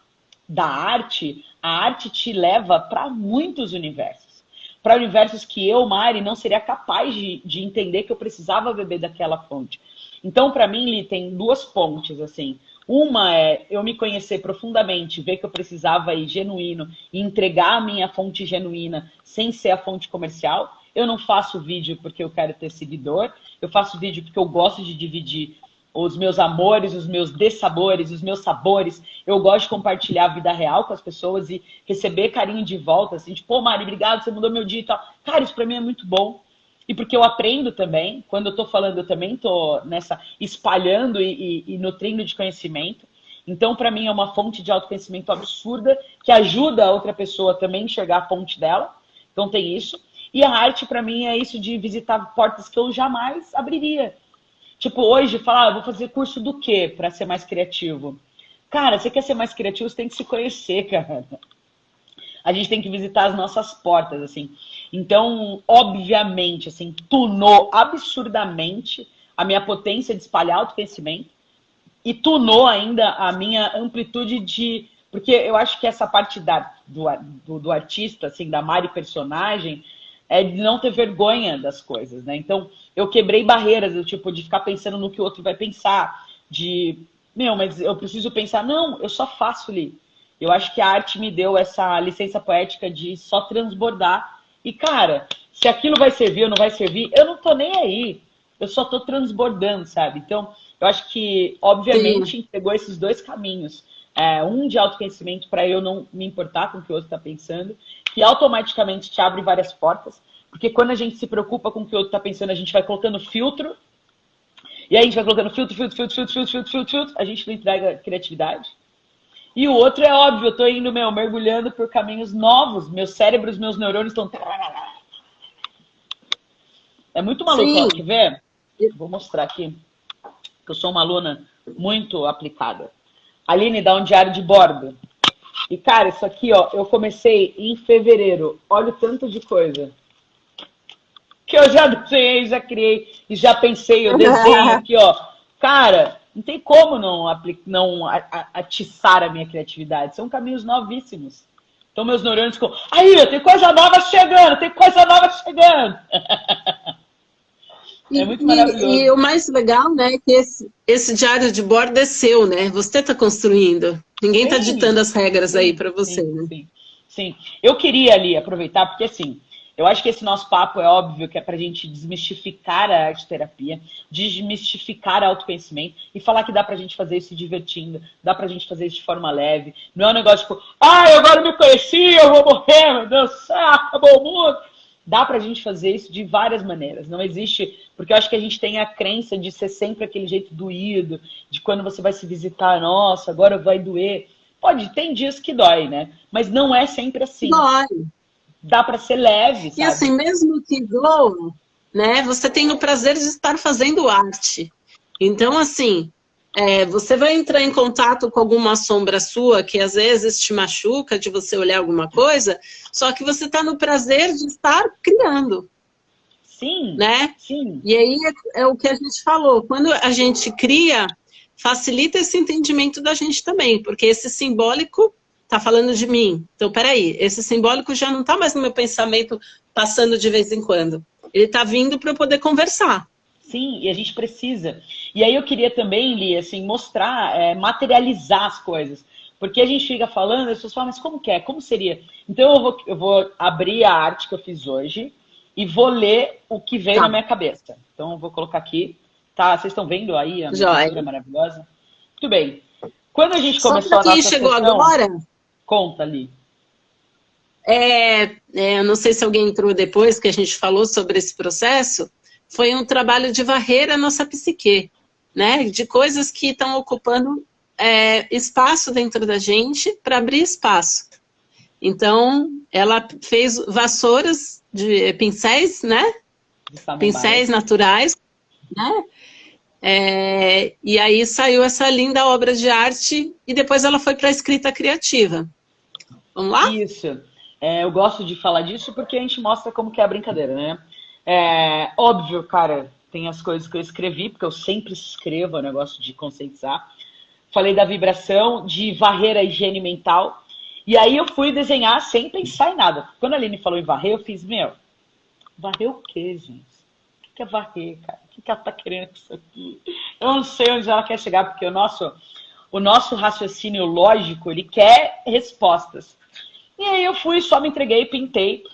S1: arte, a arte te leva para muitos universos. Para universos que eu, Mari, não seria capaz de entender que eu precisava beber daquela fonte. Então, para mim, Li, tem duas pontes, assim. Uma é eu me conhecer profundamente, ver que eu precisava ir genuíno e entregar a minha fonte genuína sem ser a fonte comercial. Eu não faço vídeo porque eu quero ter seguidor, eu faço vídeo porque eu gosto de dividir os meus amores, os meus dessabores, os meus sabores. Eu gosto de compartilhar a vida real com as pessoas e receber carinho de volta, assim, tipo, pô, Mari, obrigado, você mudou meu dia e tal. Cara, isso pra mim é muito bom. E porque eu aprendo também, quando eu tô falando, eu também tô nessa, espalhando e nutrindo de conhecimento. Então, para mim, é uma fonte de autoconhecimento absurda, que ajuda a outra pessoa também a enxergar a fonte dela. Então, tem isso. E a arte, para mim, é isso de visitar portas que eu jamais abriria. Tipo, hoje, falar, vou fazer curso do quê para ser mais criativo? Cara, você quer ser mais criativo, você tem que se conhecer, cara. A gente tem que visitar as nossas portas, assim. Então, obviamente, assim, tunou absurdamente a minha potência de espalhar autoconhecimento e tunou ainda a minha amplitude de... Porque eu acho que essa parte do artista, assim, da Mari personagem, é de não ter vergonha das coisas, né? Então, eu quebrei barreiras, do tipo, de ficar pensando no que o outro vai pensar, de, meu, mas eu preciso pensar, não, eu só faço ali. Eu acho que a arte me deu essa licença poética de só transbordar. E, cara, se aquilo vai servir ou não vai servir, eu não tô nem aí. Eu só tô transbordando, sabe? Então, eu acho que,
S2: Sim.
S1: obviamente, pegou esses dois caminhos. Um de autoconhecimento para eu não me importar com o que o outro está pensando, que automaticamente te abre várias portas. Porque quando a gente se preocupa com o que o outro está pensando, a gente vai colocando filtro. E aí a gente vai colocando filtro, a gente não entrega criatividade. E o outro é óbvio, eu tô indo, mergulhando por caminhos novos. Meus cérebros, meus neurônios estão... É muito maluco, ó.
S2: Sim.
S1: Quer ver? Vou mostrar aqui, que eu sou uma aluna muito aplicada. Aline dá um diário de bordo. E, cara, isso aqui, ó, eu comecei em fevereiro. Olha o tanto de coisa que eu já desenhei, já criei e já pensei, eu desenho aqui, ó. Cara, não tem como não atiçar a minha criatividade. São caminhos novíssimos. Então meus neurônios ficam, aí, tem coisa nova chegando, tem coisa nova chegando. É muito
S2: E
S1: maravilhoso.
S2: o mais legal, né, é que esse diário de bordo é seu, né? Você está construindo. Ninguém está ditando
S1: Sim,
S2: as regras aí
S1: sim,
S2: para você,
S1: sim,
S2: né?
S1: sim, sim. Eu queria ali aproveitar, porque assim, eu acho que esse nosso papo é óbvio que é pra gente desmistificar a arte terapia, desmistificar o autoconhecimento e falar que dá pra gente fazer isso se divertindo, dá pra gente fazer isso de forma leve. Não é um negócio tipo, eu agora me conheci, eu vou morrer, meu Deus do céu, acabou o mundo. Dá pra gente fazer isso de várias maneiras. Não existe, porque eu acho que a gente tem a crença de ser sempre aquele jeito doído, de quando você vai se visitar, nossa, agora vai doer. Pode, tem dias que dói, né? Mas não é sempre assim.
S2: Dói.
S1: Dá pra ser leve,
S2: E
S1: sabe?
S2: assim, mesmo que doa, né, você tem o prazer de estar fazendo arte. Então, assim, você vai entrar em contato com alguma sombra sua que às vezes te machuca de você olhar alguma coisa, só que você está no prazer de estar criando,
S1: Sim,
S2: né?
S1: sim.
S2: E aí é o que a gente falou, quando a gente cria, facilita esse entendimento da gente também, porque esse simbólico está falando de mim. Então, peraí, esse simbólico já não está mais no meu pensamento passando de vez em quando. Ele está vindo para eu poder conversar.
S1: Sim, e a gente precisa. E aí eu queria também, Li, assim, mostrar, materializar as coisas. Porque a gente fica falando, as pessoas falam, mas como que é? Como seria? Então eu vou abrir a arte que eu fiz hoje e vou ler o que veio
S2: Tá,
S1: na minha cabeça. Então eu vou colocar aqui. Tá, vocês estão vendo aí a minha
S2: joia.
S1: pintura maravilhosa? Muito bem. Quando a gente
S2: Só
S1: começou
S2: para
S1: a
S2: quem
S1: nossa
S2: chegou
S1: sessão,
S2: agora,
S1: conta ali.
S2: eu não sei se alguém entrou depois que a gente falou sobre esse processo, foi um trabalho de varrer a nossa psique, né? De coisas que estão ocupando espaço dentro da gente para abrir espaço. Então, ela fez vassouras de pincéis, né?
S1: De samambaia.
S2: Pincéis naturais, né? E aí saiu essa linda obra de arte e depois ela foi para a escrita criativa. Vamos lá?
S1: Isso. Eu gosto de falar disso porque a gente mostra como que é a brincadeira, né? Óbvio, cara, tem as coisas que eu escrevi, porque eu sempre escrevo, é um negócio de conscientizar. Falei da vibração, de varrer a higiene mental. E aí eu fui desenhar sem pensar em nada. Quando a Aline falou em varrer, eu fiz, varrer o quê, gente? O que é varrer, cara? O que ela tá querendo com isso aqui? Eu não sei onde ela quer chegar, porque o nosso raciocínio lógico, ele quer respostas. E aí eu fui, só me entreguei, pintei.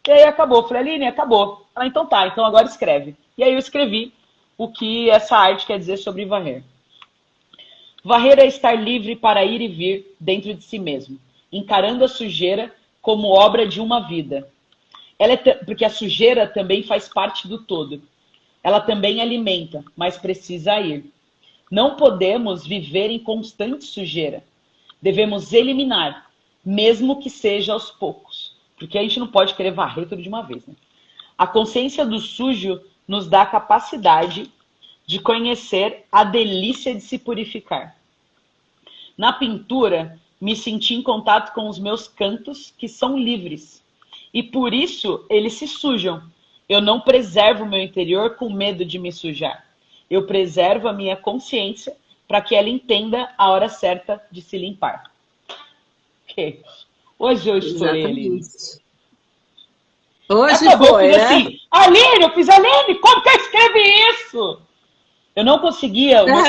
S1: E aí acabou. Falei, Aline, acabou. Ela, então tá, então agora escreve. E aí eu escrevi o que essa arte quer dizer sobre varrer. Varrer é estar livre para ir e vir dentro de si mesmo, encarando a sujeira como obra de uma vida. Porque a sujeira também faz parte do todo. Ela também alimenta, mas precisa ir. Não podemos viver em constante sujeira. Devemos eliminar, mesmo que seja aos poucos. Porque a gente não pode querer varrer tudo de uma vez, né? A consciência do sujo nos dá a capacidade de conhecer a delícia de se purificar. Na pintura, me senti em contato com os meus cantos, que são livres. E por isso, eles se sujam. Eu não preservo o meu interior com medo de me sujar. Eu preservo a minha consciência para que ela entenda a hora certa de se limpar. Ok. Hoje eu estourei, Aline.
S2: Hoje
S1: acabou,
S2: foi,
S1: eu fiz
S2: né?
S1: assim, Aline, eu fiz, Aline, como que eu escrevi isso? Eu não conseguia, o meu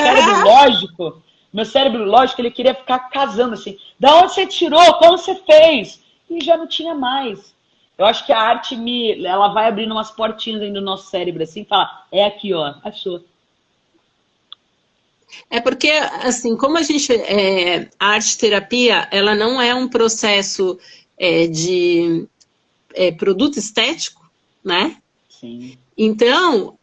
S1: cérebro lógico, ele queria ficar casando assim. Da onde você tirou? Como você fez? E já não tinha mais. Eu acho que a arte ela vai abrindo umas portinhas dentro do nosso cérebro assim, e fala, é aqui, ó, achou.
S2: É porque, assim, como a gente... a arte-terapia, ela não é um processo de produto estético, né?
S1: Sim.
S2: Então,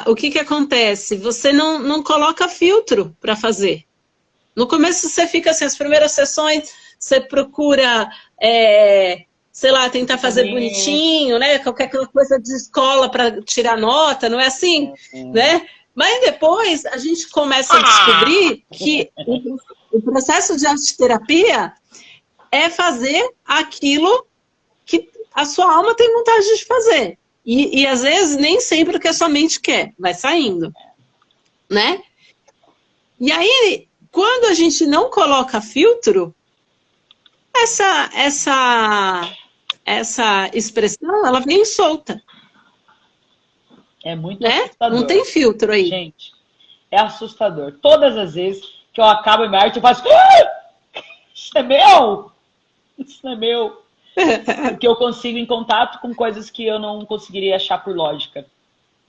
S2: o que acontece? Você não coloca filtro para fazer. No começo você fica assim, as primeiras sessões, você procura, sei lá, tentar fazer bonitinho, né? Qualquer coisa de escola para tirar nota, não é assim? Né? Mas depois a gente começa a descobrir que o processo de arte-terapia é fazer aquilo que a sua alma tem vontade de fazer. E às vezes nem sempre o que a sua mente quer, vai saindo, né? E aí, quando a gente não coloca filtro, essa expressão, ela vem solta.
S1: É muito
S2: né?
S1: assustador.
S2: Não tem filtro aí.
S1: Gente, é assustador. Todas as vezes que eu acabo a minha arte, eu faço... Isso é meu! Isso não é meu! Porque eu consigo em contato com coisas que eu não conseguiria achar por lógica.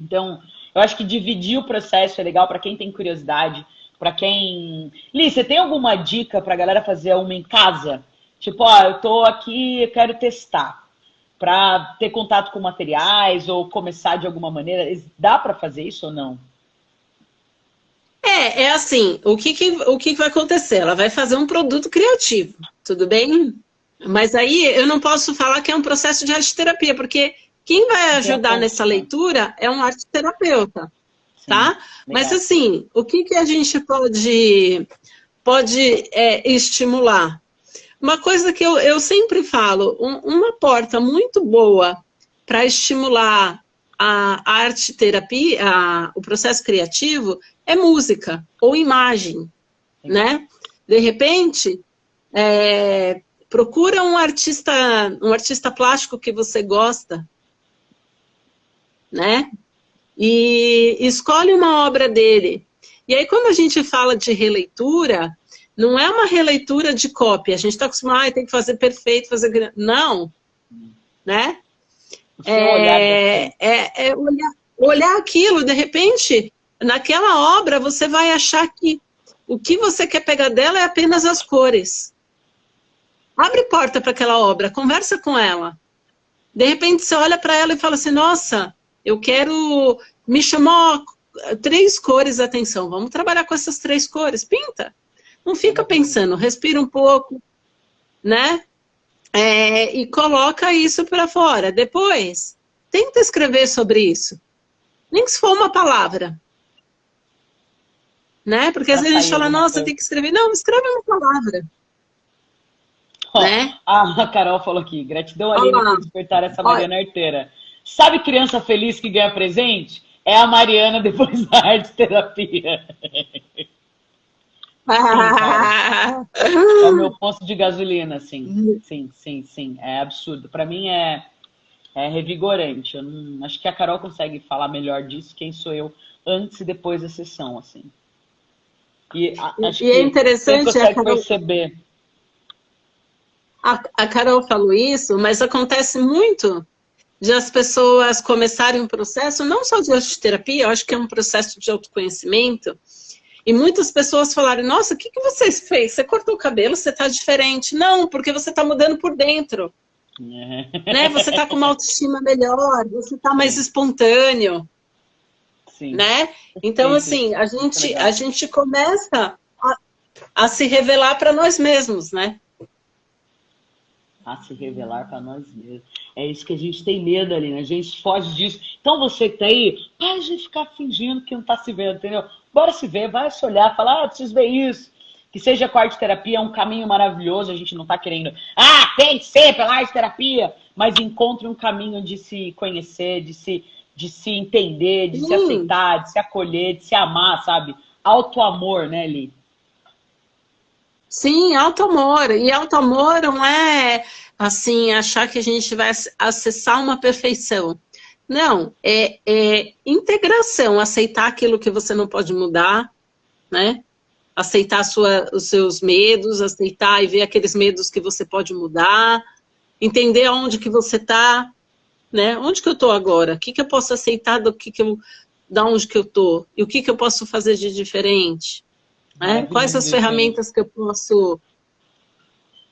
S1: Então, eu acho que dividir o processo é legal para quem tem curiosidade, para quem... Li, você tem alguma dica para a galera fazer uma em casa? Tipo, ó, eu tô aqui, eu quero testar. Para ter contato com materiais ou começar de alguma maneira. Dá para fazer isso ou não?
S2: É assim, o que vai acontecer? Ela vai fazer um produto criativo, tudo bem? Mas aí eu não posso falar que é um processo de arte-terapia, porque quem vai ajudar nessa leitura é um arte-terapeuta, tá? Mas assim, o que a gente pode estimular? Uma coisa que eu sempre falo, uma porta muito boa para estimular a arte-terapia, o processo criativo, é música ou imagem, né? De repente, procura um artista plástico que você gosta, né? E escolhe uma obra dele. E aí, quando a gente fala de releitura, não é uma releitura de cópia. A gente está acostumado, tem que fazer perfeito, fazer... Não, né? Olhar aquilo, de repente, naquela obra, você vai achar que o que você quer pegar dela é apenas as cores. Abre porta para aquela obra, conversa com ela. De repente, você olha para ela e fala assim, nossa, eu quero... Me chamou 3 cores a atenção, vamos trabalhar com essas 3 cores, pinta. Não fica pensando, respira um pouco, né? E coloca isso para fora. Depois, tenta escrever sobre isso. Nem que se for uma palavra. Né? Porque às vezes a gente fala, nossa, tem que escrever. Não, escreve uma palavra. Né?
S1: A Carol falou aqui, gratidão, Aline, por despertar essa Mariana arteira. Sabe criança feliz que ganha presente? É a Mariana depois da arte-terapia. É o meu posto de gasolina, sim. Sim. É absurdo. Para mim é revigorante. Eu não, acho que a Carol consegue falar melhor disso, quem sou eu antes e depois da sessão, assim. Acho
S2: E é
S1: que você
S2: interessante,
S1: consegue perceber.
S2: A Carol falou isso, mas acontece muito de as pessoas começarem um processo, não só de arteterapia, eu acho que é um processo de autoconhecimento, e muitas pessoas falaram, nossa, o que você fez? Você cortou o cabelo, você está diferente. Não, porque você está mudando por dentro. Né? Você está com uma autoestima melhor, você está mais espontâneo.
S1: Sim.
S2: Né? Então, assim, a gente começa a se revelar para nós mesmos, né?
S1: A se revelar para nós mesmos. É isso que a gente tem medo, Aline. A gente foge disso. Então você que tá aí, para de ficar fingindo que não tá se vendo, entendeu? Bora se ver, vai se olhar, falar, preciso ver isso. Que seja com a arte terapia, é um caminho maravilhoso. A gente não tá querendo, tem que ser pela arte terapia, mas encontre um caminho de se conhecer, de se entender, de se aceitar, de se acolher, de se amar, sabe? Auto-amor, né, Li?
S2: Sim, auto-amor. E auto-amor não é, assim, achar que a gente vai acessar uma perfeição. Não, é integração, aceitar aquilo que você não pode mudar, né? Aceitar os seus medos, aceitar e ver aqueles medos que você pode mudar, entender aonde que você está, né? Onde que eu estou agora? O que que eu posso aceitar da onde que eu estou? E o que que eu posso fazer de diferente? Né? Quais as ferramentas que eu posso...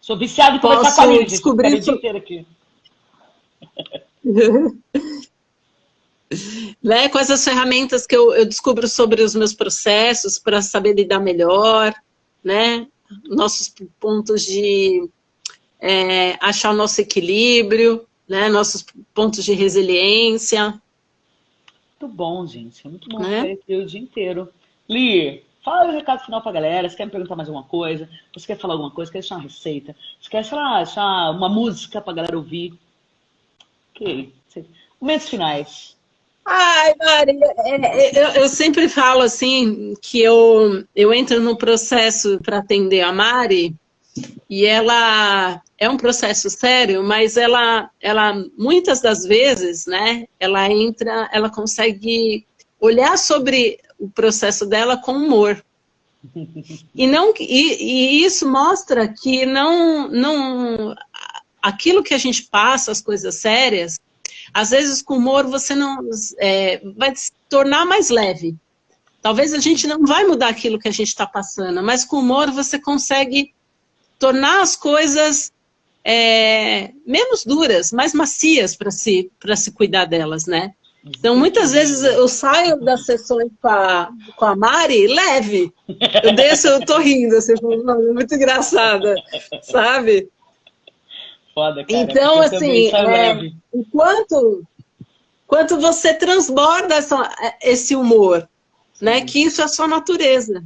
S1: Sou viciado em conversar com a Aline, gente. Eu quero o dia inteiro aqui.
S2: Né? Quais as ferramentas que eu descubro sobre os meus processos para saber lidar melhor, né? Nossos pontos de achar o nosso equilíbrio, né? Nossos pontos de resiliência.
S1: Muito bom, gente. É muito bom ficar aqui o dia inteiro. Li, fala o recado final pra galera. Você quer me perguntar mais alguma coisa? Você quer falar alguma coisa? Quer deixar uma receita? Você quer, sei lá, deixar uma música pra galera ouvir? Ok. Momentos finais.
S2: Ai, Mari, eu sempre falo assim, que eu entro no processo para atender a Mari, e ela é um processo sério, mas ela muitas das vezes, né, ela consegue olhar sobre o processo dela com humor. E isso mostra que aquilo que a gente passa, as coisas sérias, às vezes com humor você não vai se tornar mais leve. Talvez a gente não vai mudar aquilo que a gente está passando, mas com humor você consegue tornar as coisas menos duras, mais macias para se cuidar delas, né? Então, muitas vezes eu saio das sessões com a Mari leve. Eu desço, eu tô rindo, assim, é muito engraçada, sabe?
S1: Foda, cara.
S2: Então, assim, enquanto você transborda esse humor, né? Que isso é a sua natureza.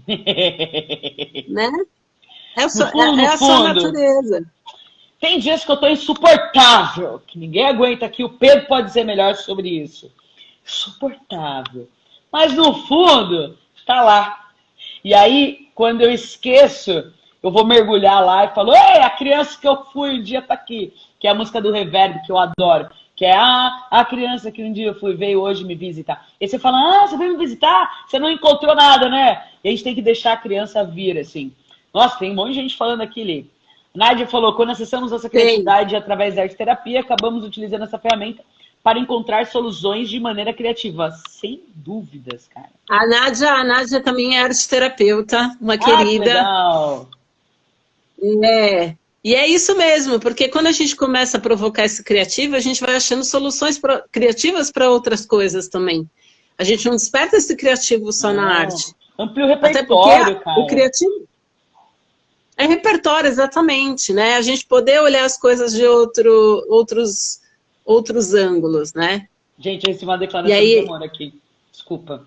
S2: Né? É a sua natureza.
S1: Tem dias que eu tô insuportável, que ninguém aguenta aqui. O Pedro pode dizer melhor sobre isso. Insuportável. Mas no fundo, tá lá. E aí, quando eu esqueço, eu vou mergulhar lá e falo, ei, a criança que eu fui um dia tá aqui. Que é a música do Reverb, que eu adoro. Que é a criança que um dia eu fui, veio hoje me visitar. E você fala, você veio me visitar? Você não encontrou nada, né? E a gente tem que deixar a criança vir, assim. Nossa, tem um monte de gente falando aqui, Lê. Nádia falou, quando acessamos nossa criatividade através da arte terapia, acabamos utilizando essa ferramenta para encontrar soluções de maneira criativa. Sem dúvidas, cara.
S2: A Nádia também é arte terapeuta, uma querida.
S1: Que legal!
S2: E é isso mesmo, porque quando a gente começa a provocar esse criativo, a gente vai achando soluções criativas para outras coisas também. A gente não desperta esse criativo só na arte.
S1: Amplia o repertório, cara.
S2: O criativo é repertório, exatamente, né? A gente poder olhar as coisas de outros ângulos, né?
S1: Gente, eu recebi uma declaração de amor aqui. Desculpa.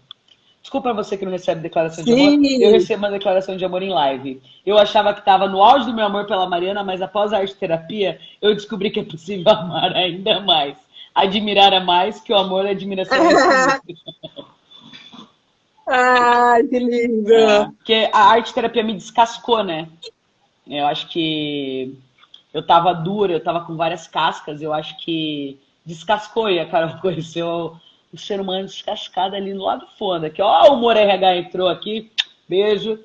S1: Desculpa você que não recebe declaração de amor. Eu recebo uma declaração de amor em live. Eu achava que estava no auge do meu amor pela Mariana, mas após a arte terapia, eu descobri que é possível amar ainda mais. Admirar a mais, que o amor é admiração.
S2: Ai, que lindo!
S1: Porque a arte terapia me descascou, né? Eu acho que eu tava dura, eu tava com várias cascas, eu acho que descascou, e a Carol conheceu o ser humano descascado ali no lado foda, que ó, o humor RH entrou aqui, Beijo.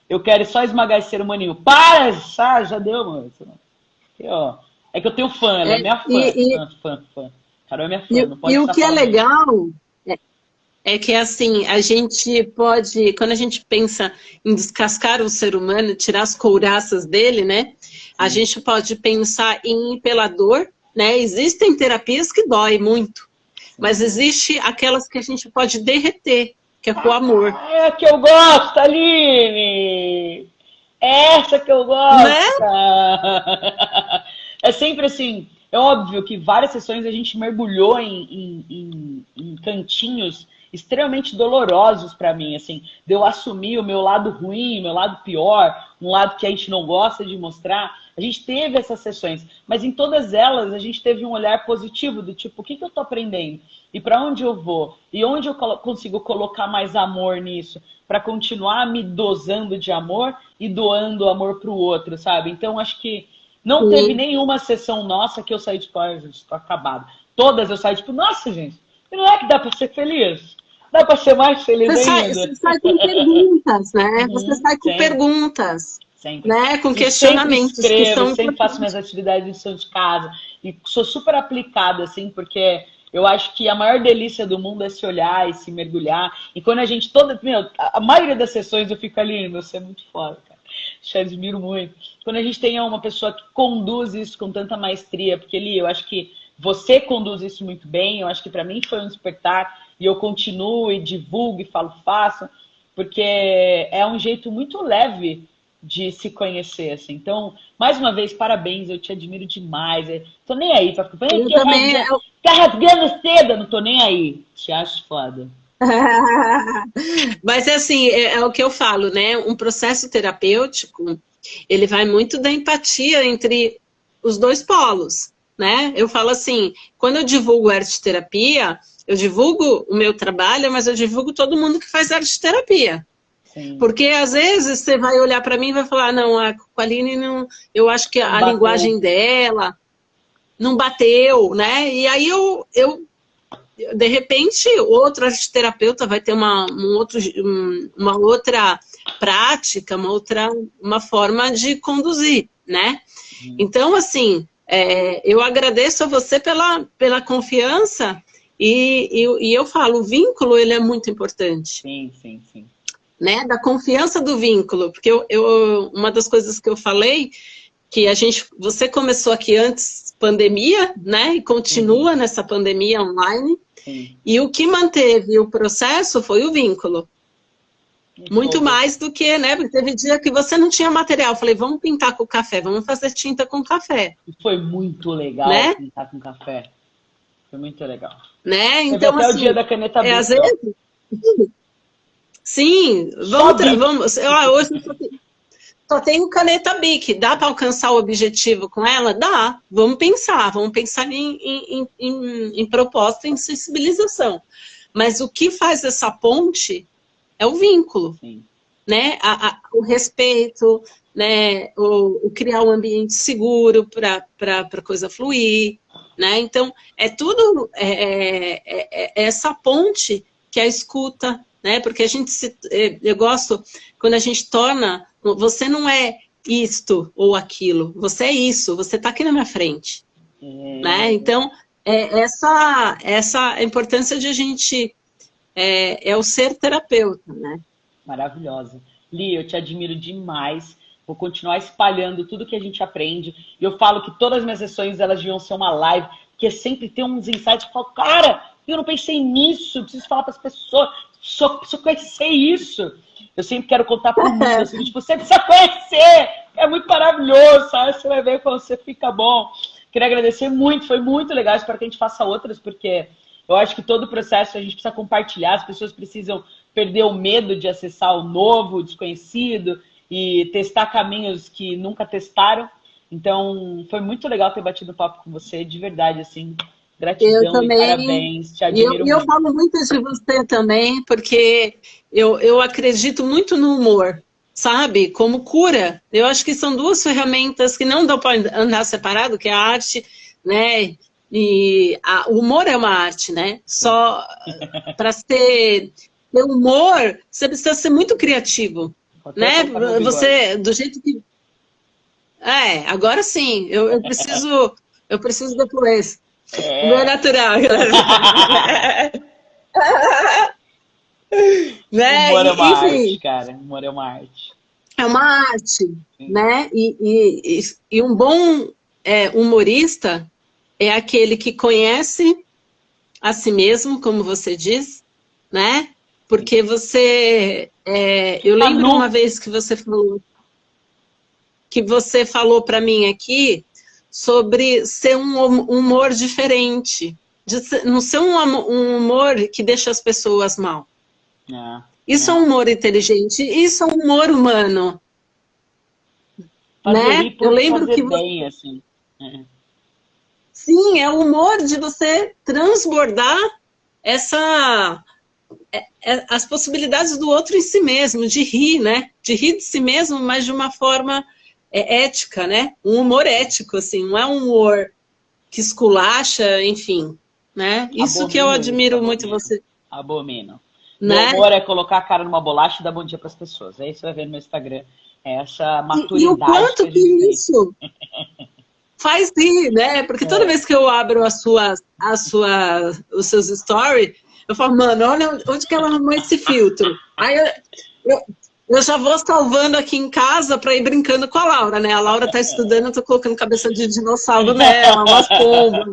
S1: Eu quero só esmagar esse ser humaninho. Para! Já deu, mano. Aqui, ó. É que eu tenho fã, ela é minha fã. Carol é minha fã, não pode
S2: e o
S1: estar
S2: que é
S1: falando isso.
S2: legal é que, assim, a gente pode, quando a gente pensa em descascar o ser humano, tirar as couraças dele, né? A gente pode pensar pela dor, né? Existem terapias que doem muito, mas existe aquelas que a gente pode derreter, que é com o amor.
S1: É que eu gosto, Aline! É essa que eu
S2: Né?
S1: gosto! É sempre assim, é óbvio que várias sessões a gente mergulhou em cantinhos extremamente dolorosos para mim, assim, de eu assumir o meu lado ruim, o meu lado pior, um lado que a gente não gosta de mostrar. A gente teve essas sessões, mas em todas elas a gente teve um olhar positivo do tipo, o que eu tô aprendendo? E para onde eu vou? E onde eu consigo colocar mais amor nisso? Para continuar me dosando de amor e doando amor para o outro, sabe? Então acho que não teve nenhuma sessão nossa que eu saí tipo, ah, gente, tô acabado. Todas eu saí tipo, nossa, gente, não é que dá para ser feliz? Dá para ser mais feliz ainda?
S2: Você sai com perguntas, né? Você sai com
S1: sempre,
S2: perguntas,
S1: sempre.
S2: né? Com
S1: E
S2: questionamentos
S1: sempre
S2: que
S1: escrevo,
S2: são
S1: sempre faço minhas atividades em lição de casa. E sou super aplicada, assim, porque eu acho que a maior delícia do mundo é se olhar e se mergulhar. E quando a gente a maioria das sessões eu fico ali, você é muito foda, cara. Te admiro muito. Quando a gente tem uma pessoa que conduz isso com tanta maestria, porque Eli, eu acho que você conduz isso muito bem, eu acho que para mim foi um despertar, e eu continuo e divulgo e faço, porque é um jeito muito leve de se conhecer, assim. Então, mais uma vez, parabéns, eu te admiro demais. Tô nem aí pra
S2: eu também.
S1: ficar rasgando seda, não tô nem aí. Te acho foda.
S2: Mas assim, é o que eu falo, né? Um processo terapêutico, ele vai muito da empatia entre os dois polos, né? Eu falo assim, quando eu divulgo arte terapia, eu divulgo o meu trabalho, mas eu divulgo todo mundo que faz arte terapia.
S1: Sim.
S2: Porque às vezes você vai olhar para mim e vai falar, não, a Aline não, eu acho que a linguagem dela não bateu, né? E aí de repente, outro arteterapeuta vai ter uma outra prática, uma forma de conduzir, né? Então, assim, eu agradeço a você pela confiança e eu falo, o vínculo, ele é muito importante.
S1: Sim, sim, sim.
S2: Né? Da confiança do vínculo, porque uma das coisas que eu falei, que você começou aqui antes pandemia, né? E continua nessa pandemia online. Sim. E o que manteve o processo foi o vínculo. Muito mais do que, né? Porque teve dia que você não tinha material. Eu falei, vamos pintar com café, vamos fazer tinta com café.
S1: E foi muito legal, né? Pintar com café. Foi muito legal.
S2: Né? Então,
S1: até assim, o dia da caneta Bic,
S2: às vezes... Sim, vamos. Hoje só tenho caneta Bic. Dá para alcançar o objetivo com ela? Dá. Vamos pensar em proposta, em sensibilização. Mas o que faz essa ponte é o vínculo. Sim. Né? O respeito, né? o criar um ambiente seguro para a coisa fluir. Né? Então, é tudo essa ponte que a escuta, né? Porque eu gosto quando a gente torna, você não é isto ou aquilo, você é isso, você está aqui na minha frente, né? Então, essa importância de a gente, é o ser terapeuta, né?
S1: Maravilhosa. Li, eu te admiro demais, vou continuar espalhando tudo que a gente aprende, e eu falo que todas as minhas sessões, elas deviam ser uma live, porque sempre tem uns insights que eu falo, cara, eu não pensei nisso, eu preciso falar para as pessoas, só conhecer isso. Eu sempre quero contar para o mundo, assim, tipo, você precisa conhecer, é muito maravilhoso, sabe? Você vai ver como você fica bom. Queria agradecer muito, foi muito legal, espero que a gente faça outras, porque eu acho que todo o processo a gente precisa compartilhar, as pessoas precisam perder o medo de acessar o novo, o desconhecido, e testar caminhos que nunca testaram. Então, foi muito legal ter batido papo com você, de verdade, assim. Gratidão e parabéns, te admiro muito.
S2: E eu falo muito de você também, porque eu acredito muito no humor, sabe? Como cura. Eu acho que são duas ferramentas que não dão para andar separado, que é a arte, né? E o humor é uma arte, né? Só para ser ter humor, você precisa ser muito criativo, né? Você, do jeito que... agora sim, eu preciso depois. Não é natural. Né?
S1: Humor é uma
S2: Enfim,
S1: arte, cara. Humor é uma arte.
S2: é uma arte,
S1: Sim.
S2: né? E um bom humorista é aquele que conhece a si mesmo, como você diz, né? Porque você... eu lembro uma vez que você falou para mim aqui sobre ser um humor diferente, não ser um humor que deixa as pessoas mal. Isso é um humor inteligente, isso é um humor humano. Né? Eu lembro que
S1: bem, assim.
S2: Sim, é o humor de você transbordar as possibilidades do outro em si mesmo, de rir, né? De rir de si mesmo, mas de uma forma ética, né? Um humor ético, assim, não é um humor que esculacha, enfim, né? Isso que eu admiro muito você.
S1: Abomino.
S2: Né?
S1: Meu humor é colocar a cara numa bolacha e dar bom dia para as pessoas. Aí você vai ver no meu Instagram essa maturidade.
S2: E o quanto que isso faz rir, né? Porque toda vez que eu abro os seus stories, eu falo, mano, olha onde que ela arrumou esse filtro. Aí eu já vou salvando aqui em casa para ir brincando com a Laura, né? A Laura tá estudando, eu tô colocando cabeça de dinossauro nela, umas pombas.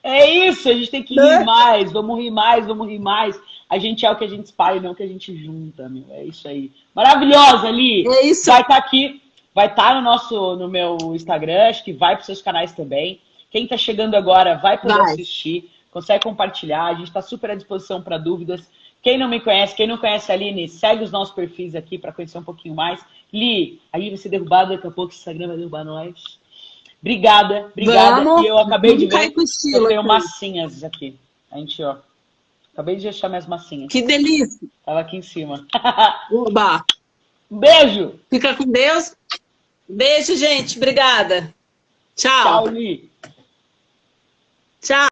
S1: É isso, a gente tem que rir mais, vamos rir mais, vamos rir mais. A gente é o que a gente espalha, não o que a gente junta, meu. É isso aí. Maravilhosa, Li!
S2: É isso.
S1: Vai estar aqui, vai estar no meu Instagram, acho que vai para os seus canais também. Quem está chegando agora vai poder assistir, consegue compartilhar, a gente está super à disposição para dúvidas. Quem não me conhece, quem não conhece a Aline, segue os nossos perfis aqui para conhecer um pouquinho mais. Li, aí vai ser derrubado, daqui a pouco o Instagram vai derrubar nós. Obrigada.
S2: Vamos,
S1: e eu acabei de ver,
S2: eu
S1: tenho massinhas aqui. A gente, ó, acabei de achar minhas massinhas.
S2: Que delícia.
S1: Tava aqui em cima.
S2: Oba.
S1: Beijo.
S2: Fica com Deus. Beijo, gente. Obrigada. Tchau.
S1: Tchau, Li.
S2: Tchau.